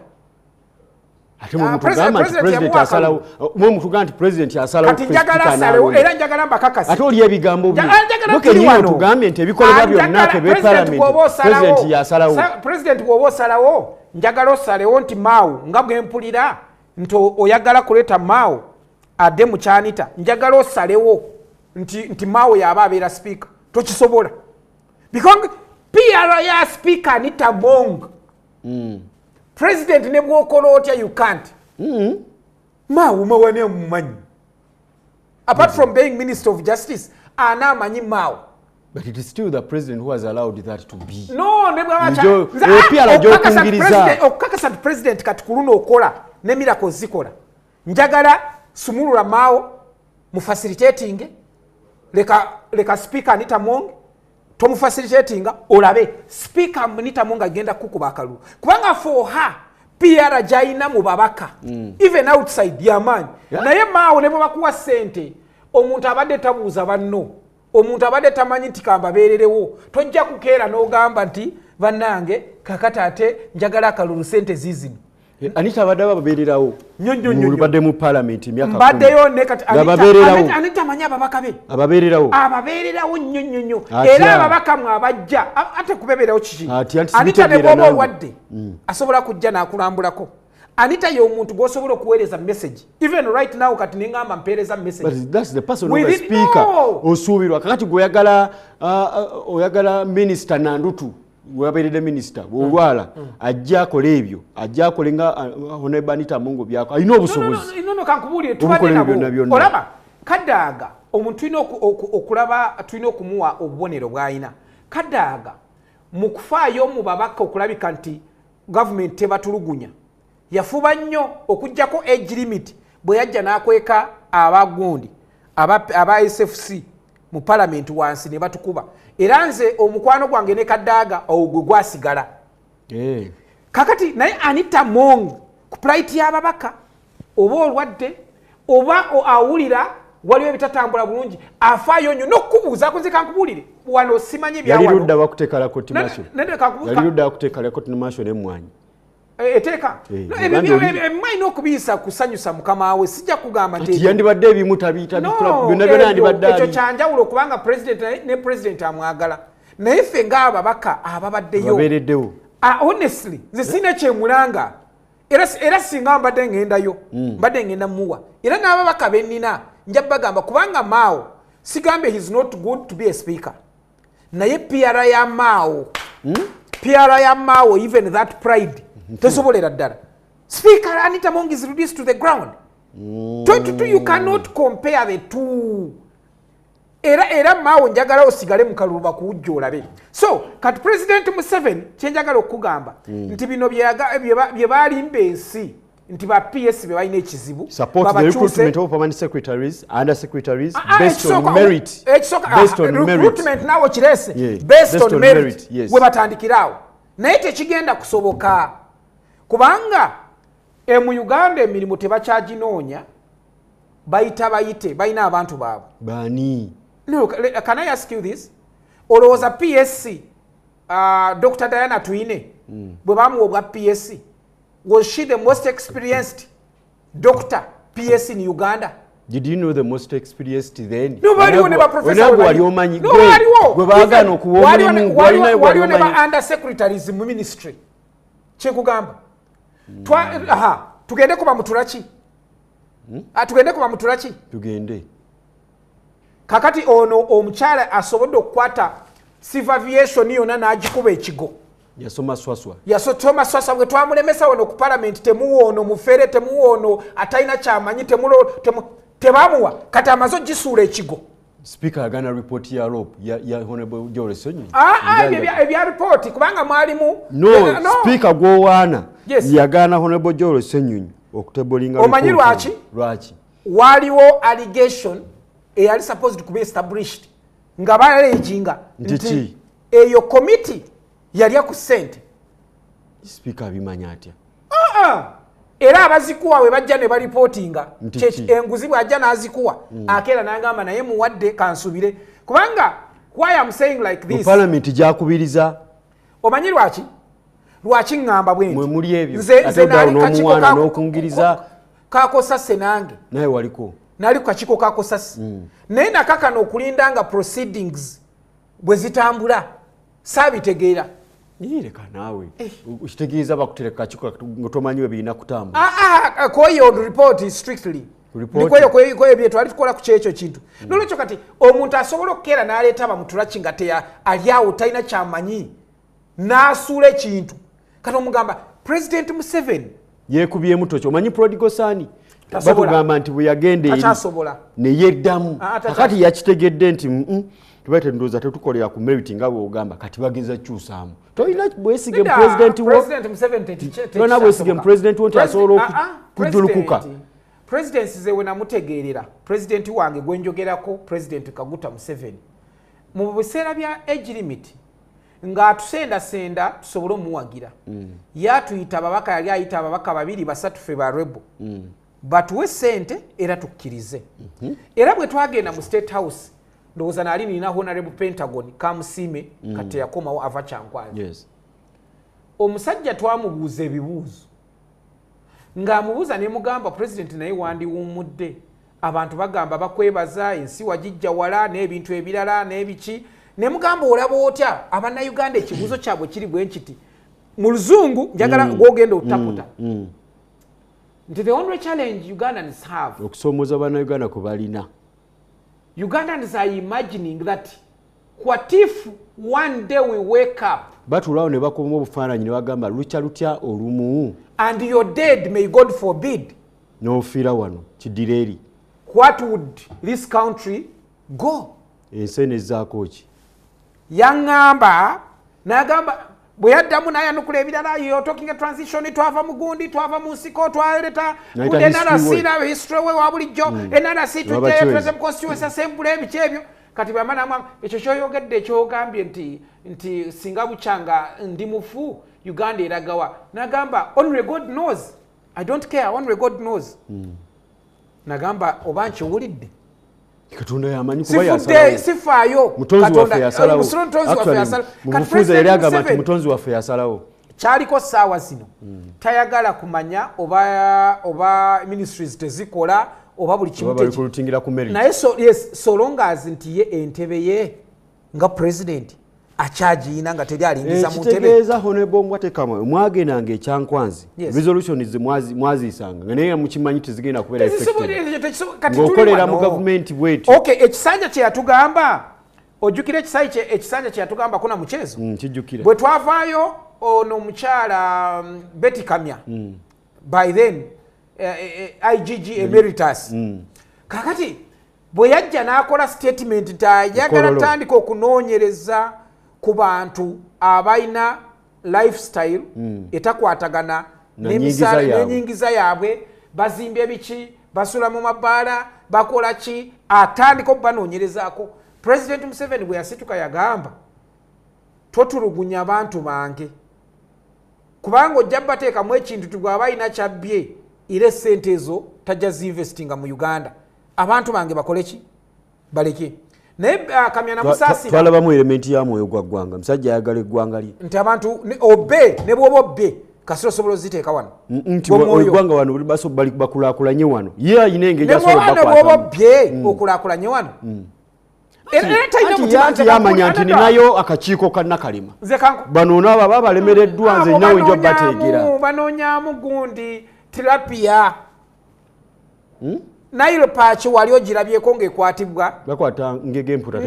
ate mu mutugamba nti president asalawo mu mutugamba nti president asalawo kati njagala asalawo era njagala mbakakasi ate oli ebigambo byo mukenyiyo tugambye nti ebikolebwa byonna ke be parliament president yasalawo president bw'oba osalawo njagala osalewo nti maawo nga bwe mpulira nti oyagala kuleeta maawo adde mu kyanita njagala osalewo nti maawo yaba abeera speaker tokisobola because PR ya speaker Anita Among president ne bwokola otya you can't maawo mawane mumanyi apart from being minister of justice ana amanyi maawo. But it is still the president who has allowed that to be. No, okukakasa president kati kuluno okola ne miracles zikola. Njagala sumulula maawo mu facilitating leka speaker Anita Among to mu facilitating olabe speaker Anita Among agenda kukuba akalulu. Kubanga for her PR jaina mu babaka even outside yamanyi. Naye maawo ne bakuwa sente omuntu abadde tabuuza banno. Omuntu abadde tamanyi nti kambabeererewo tojja kukeera n'ogamba nti bannange kakati ate njagala akalulu sente zizino. Anita abadde babeererawo mulubadde mu parliament emyaka 10 mbaddeyo ne kati Anita amanyi ababaka be ababeererawo nnyo era ababaka mwe abajja ate kubebeerawo kiki Anita ne bwoba olwadde asobola kujja n'akulambulako. Anita ye omuntu gwosobola okuweereza message even right now kati nengamba mpeereza message. But that's the person of the speaker osuubirwa kakati oyagala minister Nandutu wabeerede minister olwala ajja akola ebyo ajja akole nga Honorable Anita Among byako alina obusobozi. No kankubuulire tubadde nabo olaba kadaaga omuntu tulina okulaba tulina okumuwa obubonero bw'alina kadaaga mu kufaayo mu babaka okulabika nti government tebatulugunya yafuba nnyo okujjako age limit bwe yajja n'akweka abagundi aba SFC mu parliament wansi ne batukuba era nze omukwano gwange ne kadaaga ogwe gwasigala kakati naye Anita Among ku plight y'ababaka oba olwadde oba awulira waliwo ebitatambula bulungi afaayo nnyo n'okubuuzaako nze kankubuulire wano simanyi byawano yali ludda bakuteekalako timasho n'emmwanyi eteeka emwanyi n'okubiyisa kusanyusa mukama we sijja kugamba nti yandibadde ebimu tabiita byonna byonna yandibadde ekyo kyanjawulo kubanga ne president amwagala naye ffe ng'ababaka ababaddeyo honestly nze sina kyemulanga era singa mbadde ngendayo mbadde ngenda muwa era n'ababaka bennina nja bagamba kubanga maawo sigambye he's not good to be a speaker naye PR ya maawo even that pride tesobolera ddala speaker Anita Among is reduced to the ground. You cannot compare the two. Era maawo njagala osigale mu kalulu bakuwujja olabe. So kati president Museveni kyenjagala okugamba nti bino bye balimba ensi nti ba PS be balina ekizibu support the recruitment of permanent secretaries under secretaries based on merit. Recruitment nawo kirese based on merit we batandikirawo naye tekigenda kusoboka kubanga mu Uganda emirimu tebakyaginoonya bayite balina abantu baabwe bani. No, can I ask you this? Olowooza PSC Dr. Diana Twine bwe bamuwa obwa PSC was she the most experienced doctor PSC in Uganda? Did you know the most experienced then? Waliwo ne ba professor wali omanyi gwe baagana okuwa omulimu waliwo ne ba under secretaries mu ministry kyekugamba tugende kuba mutulaki tugende kuba mutulaki tugende kakati ono omukyala asobodde okukwata civil aviation yonna n'agikuba ekigo yasoma swaswa yasoma swaswa bwe twamulemesa wano ku parliament temuwoono mufere temuwoono atalina kyamanyi tebamuwa kati amaze ogisuula ekigo speaker agana report ya rope ya honorable Joel Ssenyonyi ebya report kubanga mwalimu no speaker gwowaana yagana honorable Joel Ssenyonyi okutebolinga omanyi lwaki waliwo allegation eyali supposed to be established nga balejinga nti eyo committee yali ku sente speaker abimanya atya era abazikuwa we bajja ne balipotinga enguzi bwajja n'azikuwa akeera n'agamba naye muwadde kansubire kubanga why I'm saying like this parliament jakubiriza omanyi lwaki ngamba bwenti nze n'omwana n'okungiriza kakosase nange naye waliko nali kukakiko kakosase naye nakakano okulinda nga proceedings bwe zitambula saabitegeera Nireka nawe ukitegeeza bakutereka kiko ngotomanyiwe birina kutamba koyo report strictly koyo bye twali tukola ku kyekyo kintu nolwekyo kati omuntu asobola okukeera n'aleeta bamutulaki nga ali awo talina kyamanyi n'asuula ekintu kati omugamba President Museveni yeekubyemu tokyo omanyi prodigal son batugamba nti bwe yagenda eri neyeddamu kakati yakitegedde nti tubaite ndoza tetukolera ku merit nga bwe ogamba kati bageza kyusaamu toyina bwesige president wo tona bwesige president wo nti asobola okujulukuka presidency zewe namutegeerera president wange gwenjogerako president Kaguta Museveni mu biseera bya age limit ng'atusendasenda tusobole omuwagira yatuyita ababaka yali ayita ababaka babiri basatu fe ba rebel batuwe sente era tukkirize era bwe twagenda mu State House ndowooza nali nina honorable Pentagon kamusiime kati yakomawo ava Kyankwanzi omusajja twamubuuza ebibuuzo ng'amubuuza ne mugamba president naye wandiwummudde abantu bagamba bakwebaza ensi wagijja wala n'ebintu ebirala n'ebiki ne mugamba olaba otya abannayuganda ekibuuzo kyabwe kiri bwe nkiti mu luzungu njagala gwogenda otaputa nti the only challenge Ugandans have okusomooza bannayuganda ku balina Ugandans are imagining that what if one day we wake up batulawo ne bakoma obufaananyi ne bagamba lutya lutya olumu and you're dead, may God forbid, n'ofiira wano kiddira eri what would this country go? ensi nezzaako ki yaŋŋamba n'agamba bwe yaddamu n'ayanukula ebirala you're talking a transition twava mu gundi twava mu nsiko twaleta NRC na history we wa bulijjo NRC tujjayo President Constituency Assembly ebiki ebyo kati bamanamu ekyo kyoyogedde ekyogambye nti singa bukyanga ndi mufu Uganda eragawa n'agamba only God knows I don't care only God knows n'agamba oba nkiwulidde Katonda yamanyi kuba yasalawo sifaayo mutonzi waffe yasalawo mubufuuza yali agamba nti mutonzi waffe yasalawo kyaliko ssaawa zino tayagala kumanya oba ministries tezikola oba buli kimu naye so long as nti ye entebe ye nga president akyagiyina nga teri alingiza mu ntebe kitegeeza honorable Mwatekamwe mwagendanga ekyankwanzi resolutions mwazisanga naye mukimanyi tezigenda kubeera effective ng'okolera mu gavumenti bweti ekisanja kye yatugamba ojjukira ekisanja kye yatugamba kuna muchezo kijjukira bwe twavaayo ono omukyala Betty Kamya by then IGG emeritus kakati bwe yajja n'akola statement nti ayagala tandika okunoonyereza ku bantu abalina lifestyle etakwatagana n'enyingiza yaabwe bazimba ebiki basula mu mabbaala bakola ki atandika okubanoonyerezaako President Museveni bwe yasituka yagamba totulugunya abantu bange kubanga ojja bateekamu ekintu tugwaba alina kyabbye era essente ezo tajja zinvestinga mu Uganda abantu bange bakole ki baleke naye Kamya na Musaasira twalabamu elementi ya mwoyo gwa ggwanga musajja ayagala eggwanga lye nti abantu obbe ne bwoba obbe kasiro sobolo ziteeka wano nti oigwanga wano baso bali bakulakulanye wano ye ayina engeri asobola bakwata ne bwoba bye okulakulanye wano ati yamanya nti ninayo akakiiko kannakalima bano nabo balemereddwa nze nyawe njo bateegera banoonyaamu gundi tilapia nailo pachi wali ogirabyeko ng'ekwatibwa bakwata ngege mputa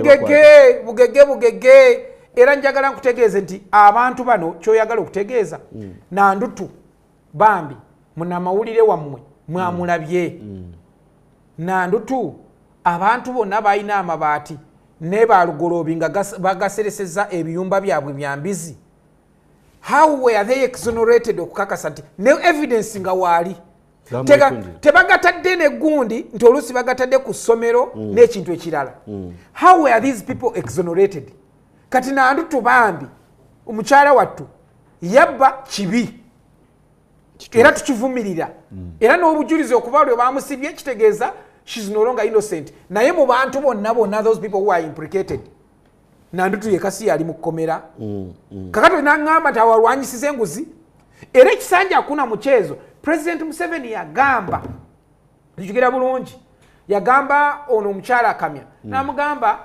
bugege era njagala nkutegeeze nti abantu bano kyoyagala okutegeeza nandutu bambi munamawulire wammwe mwamulabye nandutu abantu bonna balina amabaati ne balugoloobi nga bagasereseza ebiyumba byabwe byambizi. How were they exonerated okukakasa nti ne evidence nga waali tebagatadde negundi nti oluusi bagatadde ku ssomero n'ekintu ekirala. How were these people exonerated? Kati nandutu bambi omukyala wattu yabba kibi era tukivumirira era n'obujulizi okuba lwe bamusibye kitegeeza she's no longer innocent. Naye mu bantu bonna those people who are implicated nandutu yekasi yali mu kkomera kakati nangamba nti awalwanyisiza enguzi era ekisanja akuna muchezo. President Museveni yagamba tukigira bulungi yagamba ono omukyala Kamya namugamba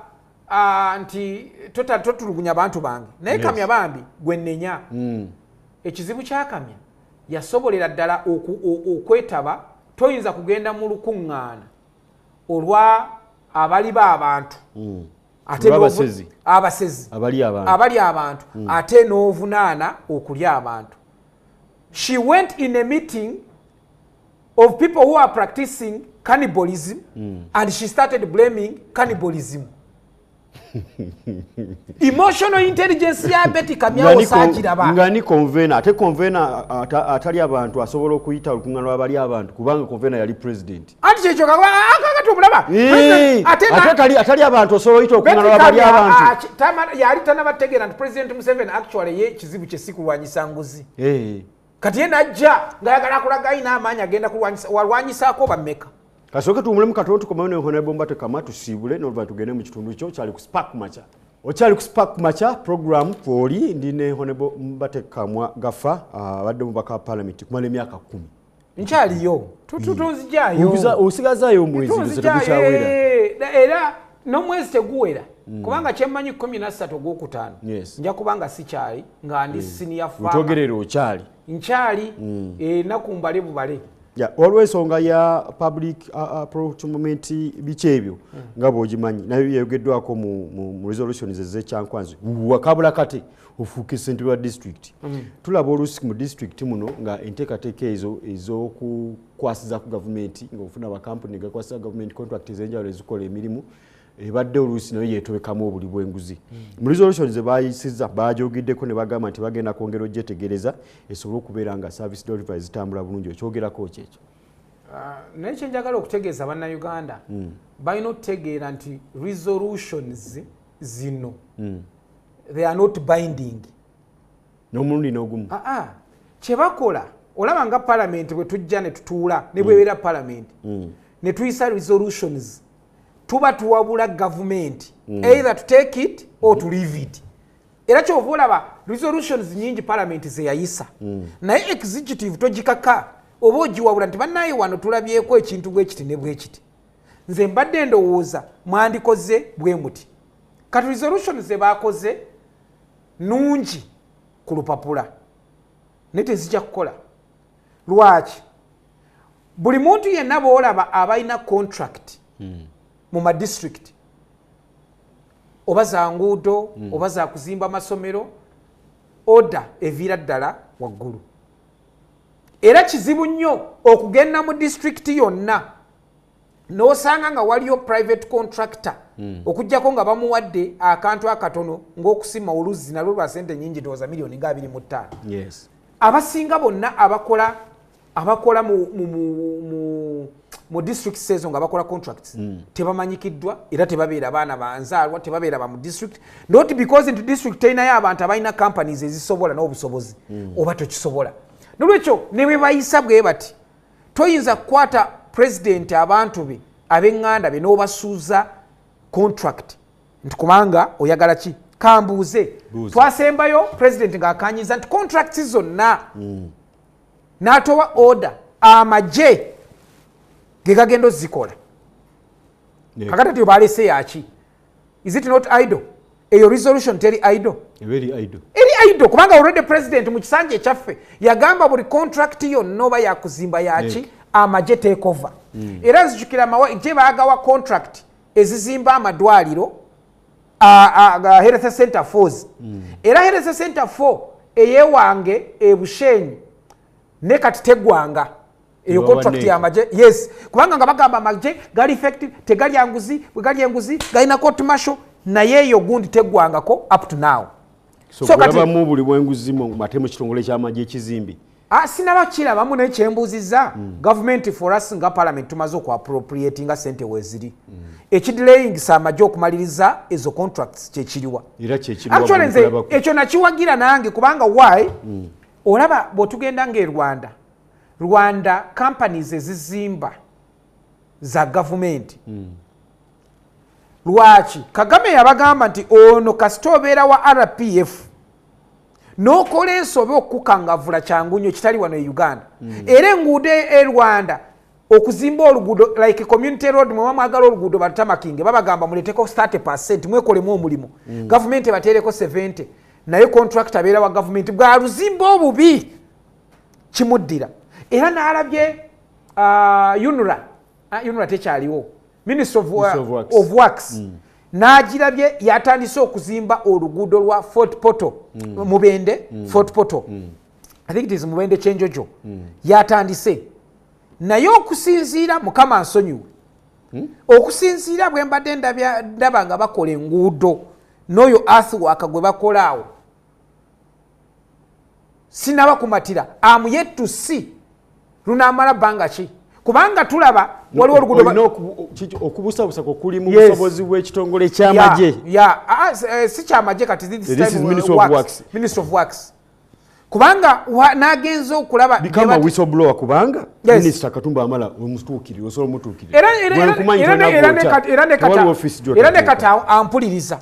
nti totulugunya abantu bange naye Kamya bambi gwennenya ekizibu kya Kamya yasobolera ddala okwetaba toyinza kugenda mu lukuŋŋaana olwa abali abantu ate abasezi abali abantu ate n'ovunaana okulya abantu. She went in a meeting of people who are practicing cannibalism and she started blaming cannibalism. Emotional intelligence ya Betty Kamya osakiraba ngani convener ate convener atali abantu asobola okuyita olukuŋŋaana lw'abali abantu kubanga convener yali president ati kyekyo katumulaba ate atali abantu osobola oyita olukuŋŋaana lw'abali abantu yali tanabategeera nti President Museveni actually ye kizibu kye sikulwanyisa nguzi kati ye najja ngayagala akulaga ayina amaanyi agenda walwanyisaako bammeka. Kasooke tuwumulemu katono tukomayo ne Honorable Mbate Kamwa tusiibule n'oluvannyuma tugende mu kitundu kyo kyali ku Spark Macha. Okyali ku Spark Macha program kwoli ndi ne Honorable Mbate Kamwa Gafa abadde mubaka wa Parliament kumala emyaka 10. Nkyaliyo tutuzijayo osigazayo omwezi tegukyawera era n'omwezi teguwera kubanga kyemmanyi 13 ogwokutaano nja kubanga sikyali nga ndi senior farmer utogerera okyali nkyali nakumbale bubale. Olw'ensonga ya public procurement biki ebyo nga bw'ogimanyi nayo yeyogeddwako mu resolutions ez'ekyankwanzi wakabula kati ofuuka ssentebe wa district. Tulaba oluusi mu district muno nga enteekateeka ezo ez'okukwasiza ku gavumenti ng'ofuna bakampuni gakwasiza government contract ez'enjawulo ezikola emirimu ebadde oluusi nayo yeetobekamu obuli bw'enguzi. Mu resolution ze baayisizza baajogeddeko ne bagamba nti bagenda kwongera ogyetegereza esobole okubeera nga service delivery zitambula bulungi. Okyogerako ki ekyo? Naye kye njagala okutegeeza bannayuganda balina okutegeera nti resolutions zino they are not binding. N'omulundi n'ogumu kye bakola olaba nga parliament bwe tujja ne tutuula ne bwebeera parliament ne tuyisa resolutions tuba tuwabula government either to take it or to leave it. Era kyova olaba resolutions nyingi parliament zeyayisa naye executive togikaka oba ogiwabula nti bannaye wano tulabyeko ekintu bwekiti ne bwekiti nze mbadde ndowooza mwandikoze bwe muti kati resolutions zebakoze nungi ku lupapula naye tezijja kukola. Lwaki? Buli muntu yenna boolaba abalina contract mu madistrict oba za nguudo oba za kuzimba amasomero oda eviira ddala waggulu. Era kizibu nnyo okugenda mu district yonna n'osanga nga waliyo private contractor okujjako nga bamuwadde akantu akatono ng'okusima oluzzi nalwo lwa ssente nnyingi ndowooza miliyoni nga 25. Abasinga bonna abakola mu districts ezo nga bakola contracts tebamanyikiddwa era tebabeera baana banzaalwa tebabeera ba mu district not because into district terinayo abantu abalina companies ezisobola n'obusobozi oba tokisobola. Nolwekyo ne bwe bayisa bwe bati toyinza kukwata president abantu be ab'eŋŋanda be n'obasuuza contract nti kubanga oyagala ki kambuuze twasembayo president ng'akanyiza nti contracts zonna n'atowa order amagye ge gagenda ozikola kakati ati balese yaki is it not idle eyo resolution teri idle eri idle kubanga already president mu kisanja ekyaffe yagamba buli contract yonna oba yakuzimba yaki amagye take over era nzijukira gye baagawa contract ezizimba amadwaliro health center 4 era health center 4 eyewange ebushenyi ne kati tegwanga eyo contract ya amagye yes kubanga nga bagamba amagye gali effective tegali yanguzi bwe gali yanguzi galina court martial naye eyo gundi tegwangako up to now so kati mu buli bwenguzi mu matemu kitongole ky'amagye ekizimbi sinaba kirabamu nekyembuuziza government for us nga parliament tumaze okwaappropriating nga sente weziri ekidelayingisa amagye okumaliriza ezo contracts kyekiriwa actually nze ekyo nakiwagira nange kubanga why olaba bwotugenda nga Rwanda companies ezizimba za government lwaki Kagame yabagamba nti ono kasita obeera wa RPF n'okola ensobe okukangavula kyangu nnyo kitali wano e Uganda era enguudo e Rwanda okuzimba oluguudo like community road mwe mwagala oluguudo batamakinge babagamba muleteko 30% mwekolemu omulimu government bateereko 70 naye contract abeera wa government bwa luzimba obubi kimuddira era n'alabye UNRA tekyaliwo Minister of Works n'agirabye yatandise okuzimba oluguudo lwa Fort Portal Mubende Fort Portal I think it is Mubende Kyenjojo yatandise naye okusinziira Mukama nsonyiwe okusinziira bwe mbadde ndaba nga bakola enguudo n'oyo earthwork gwe bakolaawo sinaba kumatira am yet to see lunamala bbanga ki kubanga tulaba waliwo oluguudo okubusabusa kuli mu busobozi bw'ekitongole ky'amagye si kyamagye kati Minister of Works kubanga n'agenza okulaba bikama whistleblower kubanga Minister Katumba Amala omutuukirire osobola omutuukirire era ne kati ampuliriza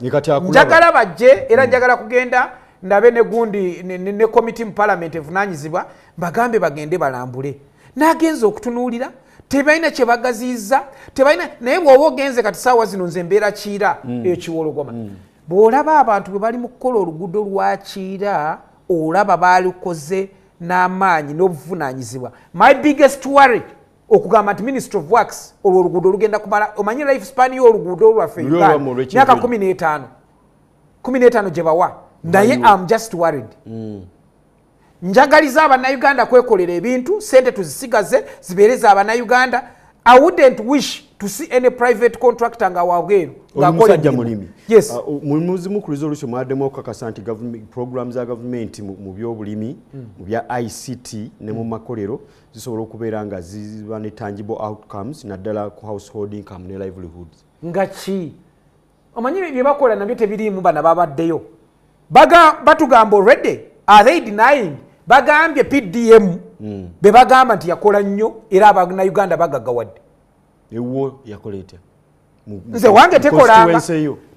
njagala bajje era njagala kugenda ndabe ne gundi ne committee mu parliament evunanyizibwa bagambe bagende balambule n'agenza okutunuulira tebalina kyebagaziiza tebalina naye bw'oba ogenze kati saawa zino nze mbeera kiira ekiwologoma bw'olaba abantu bwe bali mu kukola oluguudo lwa kiira olaba baalukoze n'amaanyi n'obuvunaanyizibwa my biggest worry okugamba nti Minister of Works olwo oluguudo lugenda kumala omanyi life span y'oluguudo lwaffe Uganda myaka 15 gye bawa naye I'm just worried njagaliza abannayuganda kwekolera ebintu sente tuzisigaze zibeereza abannayuganda I wouldn't wish to see any private contractor nga wabweru ng'akola mulimi yes mulimuzi mu resolution mwaddemu okukakasa nti government programs za government mu by'obulimi mu bya ICT ne mu makolero zisobola okubeera nga ziba ne tangible outcomes naddala ku household income ne livelihoods nga ki omanyi bye bakola nabyo tebiriimu bana babaddeyo batugamba already are they denying bagambye PDM be bagamba nti yakola nnyo era abannayuganda bagaggawadde ewo yakola etya nze wange tekolanga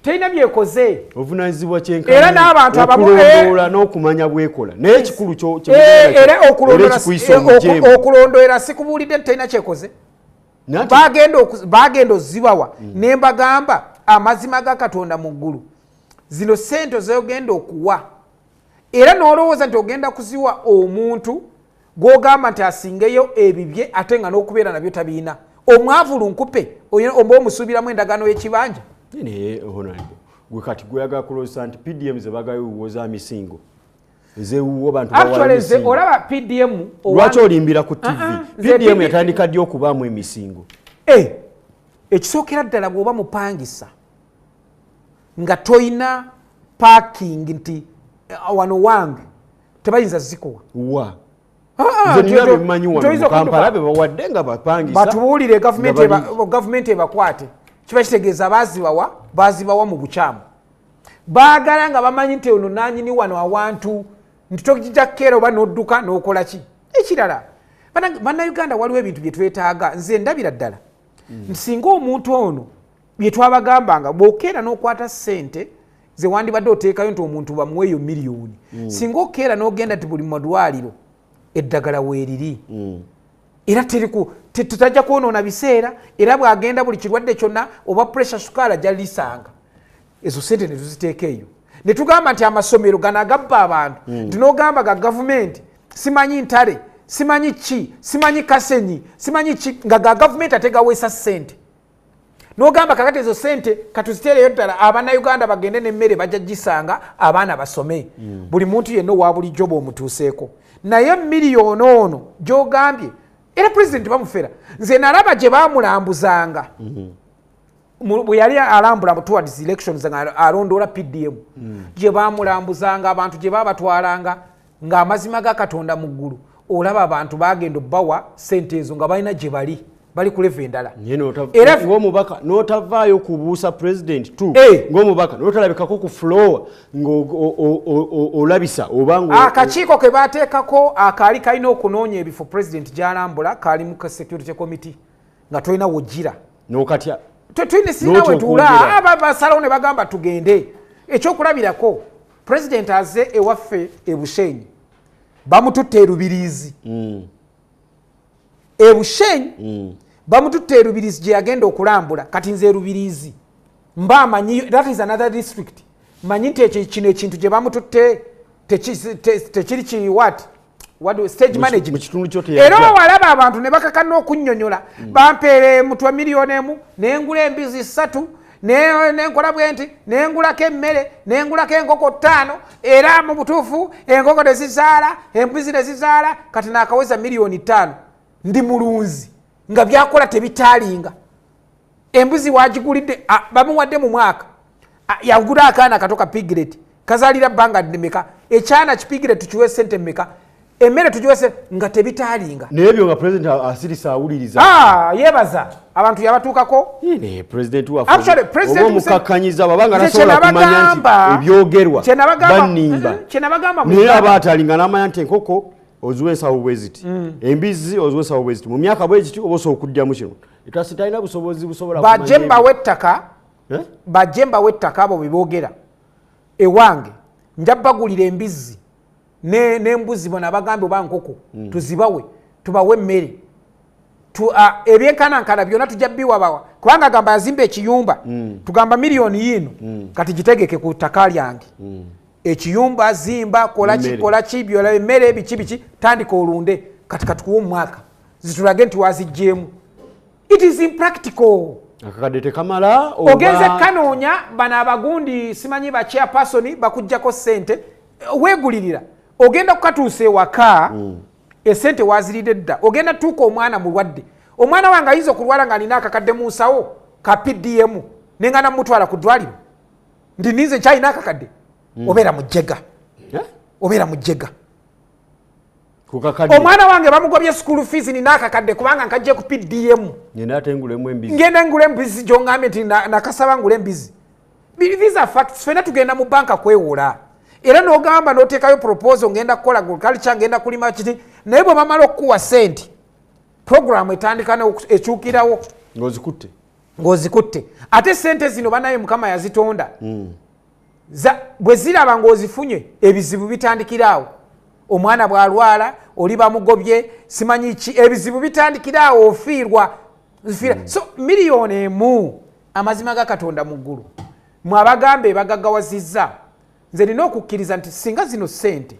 terina byekoze obuvunaanyizibwa kyenkana era n'abantu abakulondola n'okumanya bwekola naye ekikulu era okulondoera sikubuulidde terina kyekoze bagenda ozibawa ne mbagamba amazima ga Katonda mu ggulu zino sente zogenda okuwa era n'olowooza nti ogenda kuziwa omuntu gw'ogamba nti asingeyo ebibye ate nga n'okubeera nabyo tabiina omwavu lunkupe oba omusuubiramu endagaano y'ekibanja gwe kati gweyagala kuloosa nti PDM ze bagayuwo za misingo ezewuwo bantu actually olaba PDM lwaki olimbira ku TV PDM yatandika ddi okubaamu emisingo ekisookera ddala bw'oba mupangisa nga toyina parking nti wano wange tebayinza zikuwa batubuulire gavumenti ebakwate kiba kitegeeza bazibawa mu bukyamu baagala nga bamanyi nti ono nanyini wano awantu nti tokijja kukeera oba n'odduka n'okola ki ekirala bannayuganda waliwo ebintu bye twetaaga nze ndabira ddala nsinga omuntu ono bye twabagambanga bw'okeera n'okwata ssente ze wandibadde oteekayo nti omuntu bamuweeyo miliyoni singa okeera n'ogenda ti buli madwaliro eddagala weeriri era tetajja kwonoona biseera era bw'agenda buli kirwadde kyonna oba pressure sukaala jalisanga ezo sente ne tuziteeka eyo ne tugamba nti amasomero gano agabba abantu tunogamba ga gavumenti simanyi ntale simanyi ki simanyi kasenyi simanyi ki nga ga gavumenti ategaweesa sente nogamba kakati ezo sente katuziteereyo ddala abannayuganda bagende n'emmere bajja gisanga abaana basome buli muntu yenna owa bulijjo bw'omutuuseeko naye miliyoni ono gy'ogambye era pulezidenti bamufera nze nalaba gye baamulambuzanga bwe yali alambula towards elections nga alondoola PDM gye baamulambuzanga abantu gye baabatwalanga ng'amazima ga Katonda mu ggulu olaba abantu bagenda obbawa sente ezo nga balina gye bali ku level endala era ng'omubaka n'otavaayo kubuusa president tu ng'omubaka n'otalabikako ku floor ng'olabisa oba akakiiko ke baateekako akaali kalina okunoonya ebifo president gy'alambula kaali mu security committee nga tolina wojjira n'okatya twine sina wetuula basalawo ne bagamba tugende ekyokulabirako president aze ewaffe ebushenyi bamututte erubirizi ebushenyi bamututte erubirizi gye yagenda okulambula kati nze erubirizi mba amanyi that is another district manyi nti kino ekintu gye bamututte tekiri ki what stage management era walaba abantu ne bakakana okunnyonnyola bampeere mutwa miliyoni emu nengula embizi 3 nenkola bwenti nengulako emmere nengulako enkoko 5 era mu butuufu enkoko tezizaala embizi tezizaala kati naakaweza miliyoni 5 ndi mulunzi nga byakola tebitaalinga embuzi wagigulidde bamuwadde mu mwaka yagula akaana katoka piglet kazalira bbanga ddemeka ekyana kipiglet tukiwe sente mmeka emmere tugiwese nga tebitaalinga nebyo nga president asirisa awuliriza yebaza abantu yabatuukako president wafeomukakkanyiza babanga nasobola kumanya nti ebyogerwa banimba naye aba ataalinga n'amanya nti enkoko oziwe ensawo bwe ziti embizi oziwe ensawo bwe ziti mu myaka bwe giti oba osobola okuddamu kino etwasi talina busobozi busobola bajemba w'ettaka abo bwe boogera ewange njabagulira embizi n'embuzi bona bagambe oba nkoko tuzibawe tubawe emmere ebyenkanankana byonna tujja biwabawa kubanga agamba yazimba ekiyumba tugamba miliyoni yino kati gitegeke ku ttaka lyange ekiyumba zimba kola ki byolaba emmere biki tandika olunde kati katukuwa omwaka zitulage nti wazijjeemu it is impractical akakadde tekamala ogenze kanoonya bano abagundi simanyi ba chairperson bakujjako sente weegulirira ogenda kukatuusa ewaka esente waziridde dda ogenda tuuka omwana mulwadde omwana wange ayinza okulwala nga alina akakadde mu nsawo ka PDM nenga namutwala ku ddwaliro ndi ninze kyalina akakadde obeera mujjega omwana wange bamugobye school fees nina akakadde kubanga nkajje ku PDM ngenda ngula embizi gyongambye nti nakasaba ngula embizi these are facts fena tugenda mu banka kwewola era n'ogamba n'oteekayo proposal ngenda kukola agriculture ngenda kulima kiti naye bwe bamala okukuwa sente program etandika ekyukirawo ng'ozikutte ate sente zino banaye mukama yazitonda bwe ziraba ng'ozifunye ebizibu bitandikiraawo omwana bw'alwala oli bamugobye simanyi ki ebizibu bitandikiraawo ofiirwa so miliyoni emu amazima ga Katonda mu ggulu mwabagambe bagagawazizza nze nina okukkiriza nti singa zino sente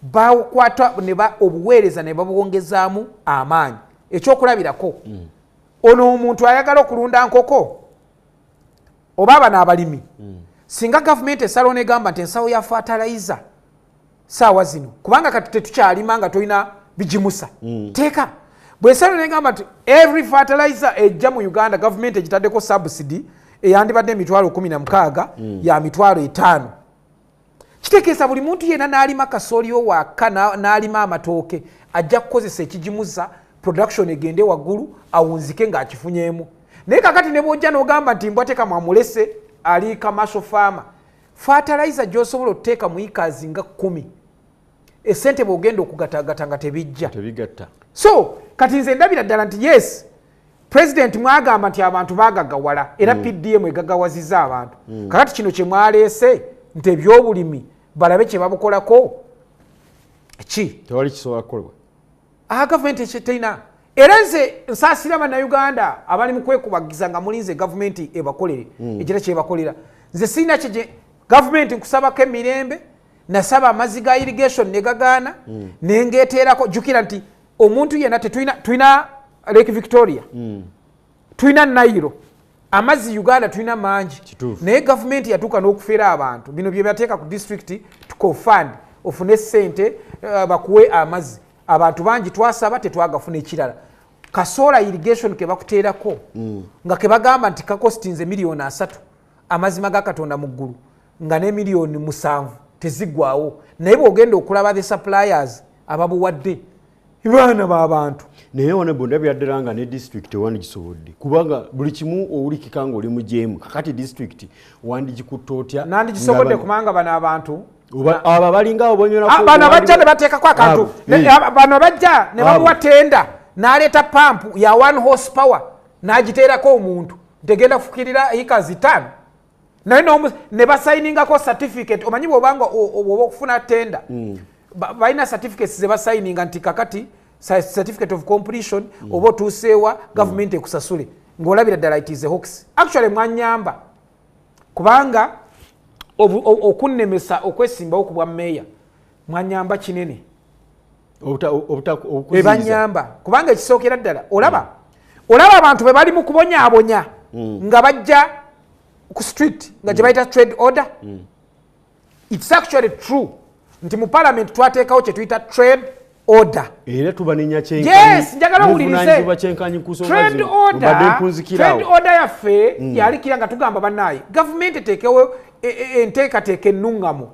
bakwata obuweereza ne babwongezaamu amaanyi ekyokulabirako ono omuntu ayagala okulunda nkoko oba abana abalimi singa gavumenti esalawo negamba nti ensawo ya fertilizer saawa zino kubanga kati tetukyalima nga tolina bigimusa teeka bwesalawo negamba nti every fertilizer ejja mu Uganda gavumenti egitaddeko subsidy eyandibadde emitwalo 16 ya mitwalo 5 kitegeeza buli muntu yenna n'alima kasooliyo waka n'alima amatooke ajja kukozesa ekigimusa production egende waggulu awunzike ng'akifunyeemu naye kakati ne bw'ojja n'ogamba nti mbwateka mwamulese ali commercial farmer fertilizer gy'osobola okuteeka mu acres nga 10 esente bw'ogenda okugatagata nga tebigatta so kati nze ndabira ddala nti yes president mwagamba nti abantu bagagawala era PDM egagawazizza abantu kakati kino kye mwaleese nti ebyobulimi balabe kye babukolako tewali kisobola kukolebwa government echetena era nze nsasira bannayuganda abali mu kwekubagiza nga mulinze gavumenti ebakolere ekira kyebakolera nze sirina kye gavumenti nkusabako emirembe nasaba amazzi ga irrigation ne gagaana nengeeteerako jjukira nti omuntu yenna tulina Lake Victoria tulina Nairo amazzi Uganda tulina mangi naye gavumenti yatuuka n'okufera abantu bino bye bateeka ku district tukofund ofune ssente bakuwe amazzi abantu bangi twasaba tetwagafuna ekirala kasola irrigation ke bakuteerako nga ke bagamba nti kakostinze miliyoni 3 amazima ga Katonda mu ggulu nga ne miliyoni 7 tezigwawo naye bw'ogenda okulaba the suppliers ababuwadde baana b'abantu naye wane bonda byadderanga ne district wandigisobodde kubanga buli kimu owulikika nga oli mujeemu kakati district wandigikuttotya nandigisobodde kubanga bano abantu aba balinga obonyola bano bajja ne bateekako akantu bano bajja ne bamuwa tenda n'aleeta pampu ya 1 horsepower n'agiteerako omuntu tegenda kufukirira ikazi 5 naye ne basayiningako certificate omanyi bw'obanga oba okufuna tenda balina certificates ze basayininga nti kakati certificate of completion oba otuuseewa government ekusasule ng'olabira ddala it is a hoax actually mwanyamba kubanga okunnemesa okwesimbawo ku bwa meeya mwanyamba kinene ebanyamba kubanga ekisookera ddala olaba abantu be bali mu kubonyaabonya nga bajja ku street nga gye bayita trade order it's actually true nti mu parliament twateekawo kye tuyita trade order era tubaninya yes njagala owulirize trade order yaffe yalikira nga tugamba bannaaye gavumenti eteekewo enteekateeka ennungamu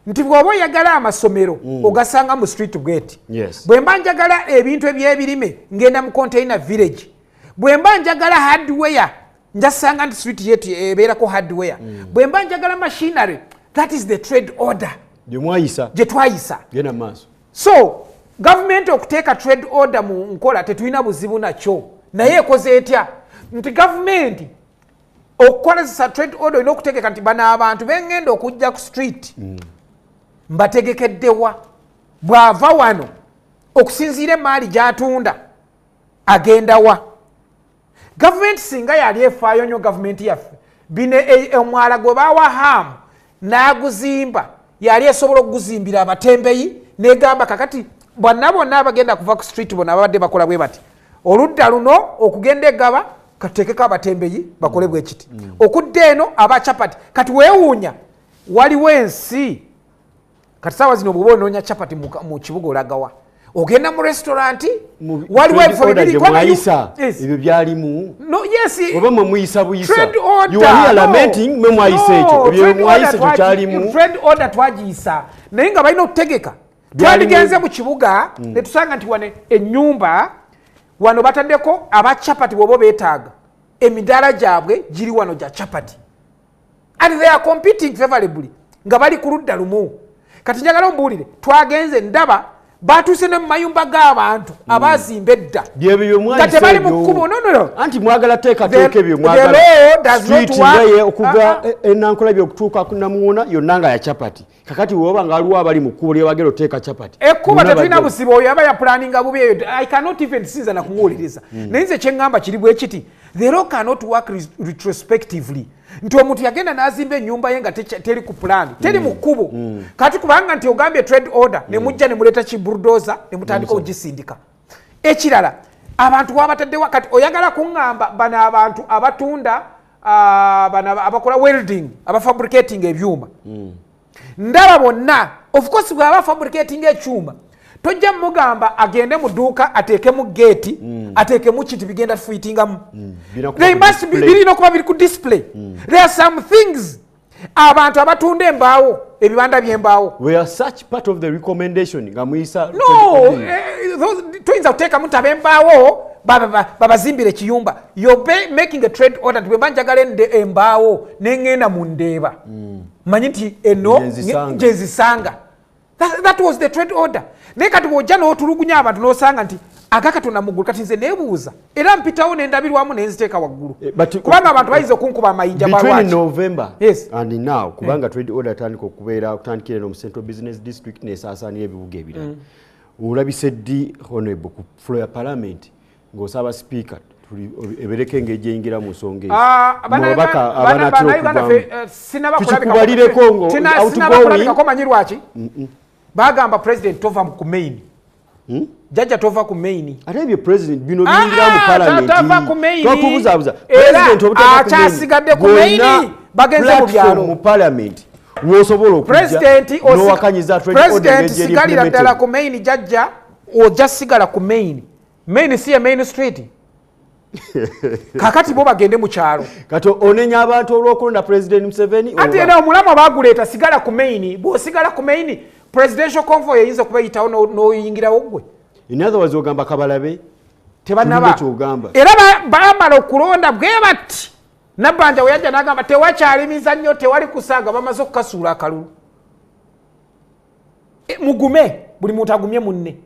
nti bw'oba oyagala amasomero ogasanga mu street gate bwe mba njagala ebintu ebyebirime ngenda mu container village bwe mba njagala hardware njasanga nti street yetu ebeerako hardware bwe mba njagala machinery that is the trade order gye twayisa genda maaso so gavumenti okuteeka trade order mu nkola tetulina buzibu nakyo naye ekoze etya nti gavumenti okukolesa trade order olina okutegeka nti bano abantu bengenda okujja ku street mbategekeddewa bw'ava wano okusinziira emaali gy'atunda agendawa gavumenti singa yali efaayo nnyo gavumenti yaffe bino omwala gwe bawa hamu n'aguzimba yali esobola okuguzimbira abatembeyi negamba kakati bonna bonna abagenda kuva ku street bona ababadde bakola bwe bati oludda luno okugenda egaba katuteekeko abatembeyi bakole bwe kiti okudda eno abacapati kati weewuunya waliwo ensi kati saawa zino bw'oba onoonya capati mu kibuga olagawa ogenda mu restauranti waliwo ebifo bibiri ebyo byalimu oba mwe muyisa buyisa mwe mwayisa ekyo ebyo mwayisa ekyo kyalimu trade order twagiyisa naye nga balina okutegeka twaligenze mu kibuga ne tusanga nti wane ennyumba wano bataddeko abacapati bw'oba beetaaga emidaala gyabwe giri wano gya capati and they are competing favorably nga bali ku ludda lumu kati njagala ombuulire twagenze ndaba batuuse ne mu mayumba g'abantu abazimba edda nga tebali mu kkubo anti mwagala teekateeka ebyo mwagala okuga enankola by'okutuuka namuwona yonna nga ya capati kakati woba nga waliwo abali mu kkubo lyewagera oteeka capati ekkubo tetulina busibu oyo aba yapulaninga bubi eyo I cannot even sinza na kumuwuliriza naye nze kyeŋŋamba kiri bwe kiti the law cannot work retrospectively nti omuntu yagenda n'azimba ennyumba ye nga teri ku plan teri mu kkubo kati kubanga nti ogambye trade order ne mujja ne muleeta kibulldoza ne mutandika ogisindika ekirala abantu wabataddewa kati oyagala kuŋŋamba bano abantu abatunda bano abakola welding abafabricating ebyuma ndaba bonna of course bw'aba fabricating ekyuma tojja mugamba agende mu dduuka ateekemu geeti ateekemu kiti bigenda fiitingamu birina okuba biri ku display there are some things abantu abatunda embaawo ebibanda by'embaawo tuyinza kuteekamu nti ab'embaawo babazimbira ekiyumba you're making a trade order nti bwe mba njagala embaawo neŋŋenda mu ndeeba manyi nti eno gyenzisanga that was the trade order naye kati bw'ojja n'otulugunya abantu n'osanga nti agakatonda mu ggulu kati nze neebuuza era mpitawo n'endabirwamu nenziteeka waggulu kubanga abantu bayinza okunkuba amayinja between November and now kubanga trade order atandika okubeera okutandikira mu Central Business District n'esaasaanira ebibuga ebirala olabise ddi honorable ku floor ya parliament ng'osaba speaker tuli ebereke engeri eyingira mu nsonga ezo manyi lwaki bagamba president tova ku main jajja tova ku main ate ebyo president bino biyingira mu parliament twakubuzabuza president akyasigadde ku main bagenze mu byalo mu parliament wosobola okujja president sigalira ddala ku main jajja ojja sigala ku main si ya main street kakati bo bagende mu kyalo kati onenya abantu olw'okulonda president Museveni ate era omulamu abaguleeta sigala ku main bw'osigala ku main presidential convoy eyinza okubeyitawo n'oyingirawo gwe in other words ogamba kabalabe tebannaba era baamala okulonda bwe bati Nabbanja we yajja n'agamba tewakyali mizannyo tewali kusaaga bamaze okukasuula akalulu mugume buli muntu agumye munne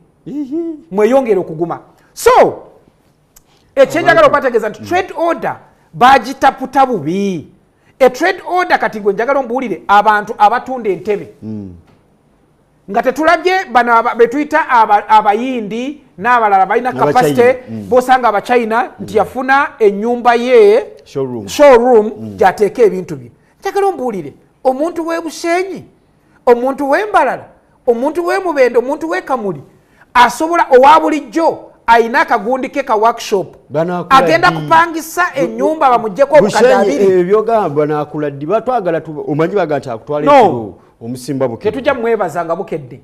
mweyongere okuguma so ekyenjagala okubategeeza nti trade order bagitaputa bubi trade order kati gwe njagala ombuulire abantu abatunda entebe nga tetulabye bano betuyita abayindi n'abalala balina kapasite bosanga abachina nti yafuna ennyumba ye showroom gyateeka ebintu bye njagala ombuulire omuntu w'Ebushenyi omuntu w'Embalala omuntu w'Emubende omuntu w'Ekamuli asobola owa bulijjo ayina akagundi ke ka workshop agenda kupangisa ennyumba bamuggyeko obukadde abiri ebyogamba naakuladdi batwagala omanyi baga nti akutwala omusimba bukedde tetujja mwebazanga bukedde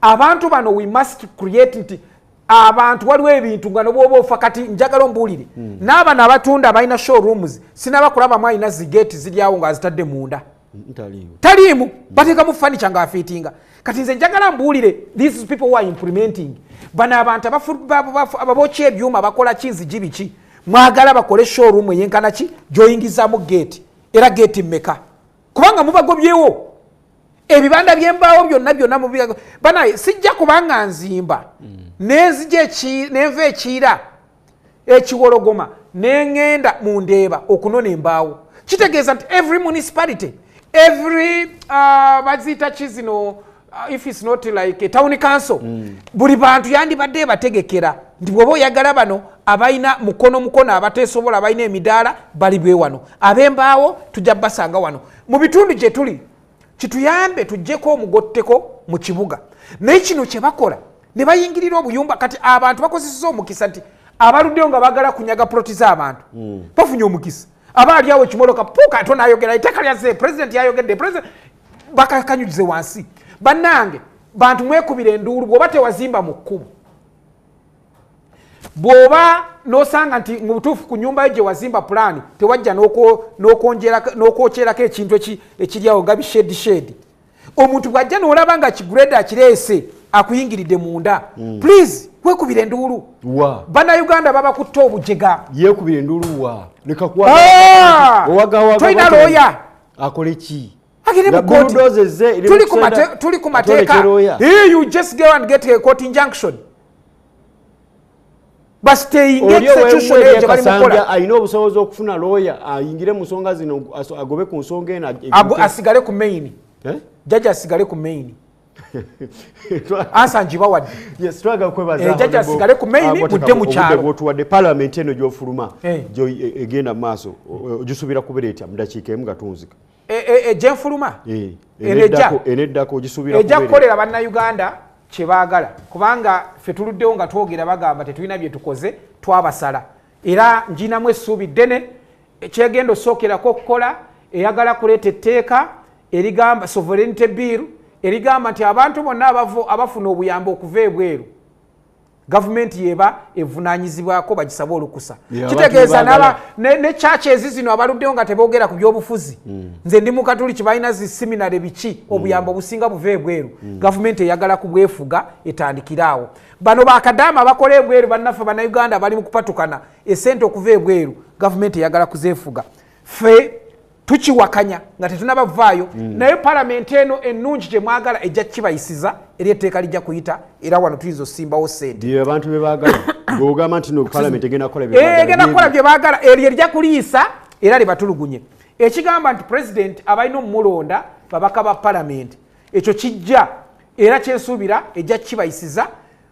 abantu bano we must create nti abantu waliwo ebintu nga nobwoba ofa kati njagala ombuulire n'abano abatunda balina showrooms sinabakulabamu alina zigeeti ziryawo nga azitadde munda taliimu bateekamu furniture nga afiitinga kati nze njagala mbuulire these people who are implementing bano abantu ababokya ebyuma bakola kinzigi biki mwagala bakole showroom eyenkana ki gyoyingizaamu geeti era geeti mmeka kubanga mubagobyewo ebibanda by'embaawo byonna mubiga banaye sijja kubanga nzimba nenva ekiira ekiwologoma neŋŋenda mu ndeeba okunona embaawo kitegeeza nti every municipality every baziyita ki zino if it's not like a town council buli bantu yandibadde bategekera nti bw'oba oyagala bano abalina mukono abateesobola abalina emidaala bali bwe wano ab'embaawo tujja basanga wano mu bitundu gye tuli kituyambe tujjeko omugotteko mu kibuga naye kino kye bakola ne bayingirira obuyumba kati abantu bakozeseza omukisa nti abaluddeyo nga bagala kunyaga ploti z'abantu bafunye omukisa aba ali awo ekimoloka puka ate n'ayogera etteeka lyazze president yayogedde president bakakanyugize wansi bannange bantu mwekubira enduulu bw'oba tewazimba mu kkubo bw'oba n'osanga nti mu butuufu ku nnyumba yo gye wazimba pulaani tewajja n'okwokyerako ekintu ekiryawo nga bishedi omuntu bw'ajja n'olaba nga kigurede akireese akuyingiridde munda please wekubira enduulu bannayuganda babakutte obujega yekubira enduulu wa tolina looya akole ki tuli ku mateeka you just go and get a court injunction alina obusobozi okufuna looya ayingire mu nsonga zino agobe ku nsonga eno asigale ku main jajja asigale ku main ansa njibawadde jajja asigale ku main mudde mu kyalo bwotuwadde parliament eno gyofuluma egenda mu maaso ogisuubira kubeera etya mu dakiika emu nga tunzika gyenfuluma eneddako ogisuubira ejja kukolera bannayuganda kyebaagala kubanga ffe tuluddewo nga twogera bagamba tetulina bye tukoze twabasala era njinamu essuubi ddene ekyegenda osookerako okukola eyagala kuleeta etteeka erigamba sovereignty bill erigamba nti abantu bonna abafuna obuyambi okuva ebweru gavumenti yeba evunaanyizibwako bagisabe olukusa kitegeeza ne chachi ezi zino abaluddewo nga teboogera ku byobufuzi nze ndi mukatuliki balina zi seminary biki obuyambo obusinga buva ebweru gavumenti eyagala kubwefuga etandikira awo bano bakadaama bakola ebweru bannaffe bannayuganda bali mu kupatukana esente okuva ebweru gavumenti eyagala kuzeefuga ffe tukiwakanya nga tetunabavaayo naye palamenti eno ennungi gye mwagala ejja kibayisiza eri etteeka lijja kuyita era wano tuyinza osimbawo sente abantu bebaagala ogamba nti palamenti egenda kukola bye baagala eryo erijja kuliyisa era libatulugunye ekigamba nti pulezidenti abalina omumulonda babaka ba palamenti ekyo kijja era kyensuubira ejja kibayisiza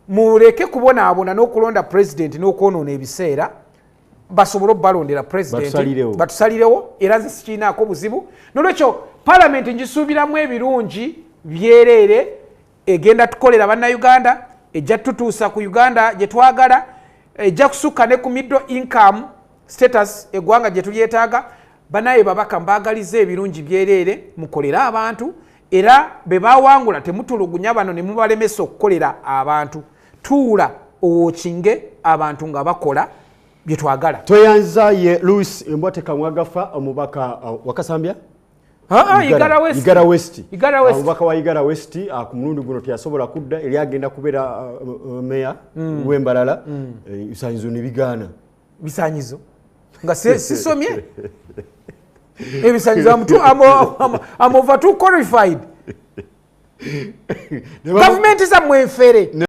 muleke kubonaabona n'okulonda president n'okwonoona ebiseera basobole okubalondera president batusalirewo era nze sikiinaako buzibu nolwekyo palamenti ngisuubiramu ebirungi byereere egenda tukolera bannayuganda ejja tutuusa ku uganda gye twagala ejja kusukka ne ku middle income status eggwanga gye tulyetaaga banaye babaka mbaagaliza ebirungi byereere mukolere abantu era be bawangula temutulugunya bano ne mubalemesa okukolera abantu tuula owookinge abantu nga bakola bye twagala tweyanza ye Louis Embwate Kamwagafa omubaka wakasambya Igara West omubaka wa Igara West ku mulundi guno teyasobola kudda eri agenda kubeera meya w'Embalala bisanyizo ne bigaana bisanyizo nga sisomye ebisanyizo I'm over too qualified government is a mwefere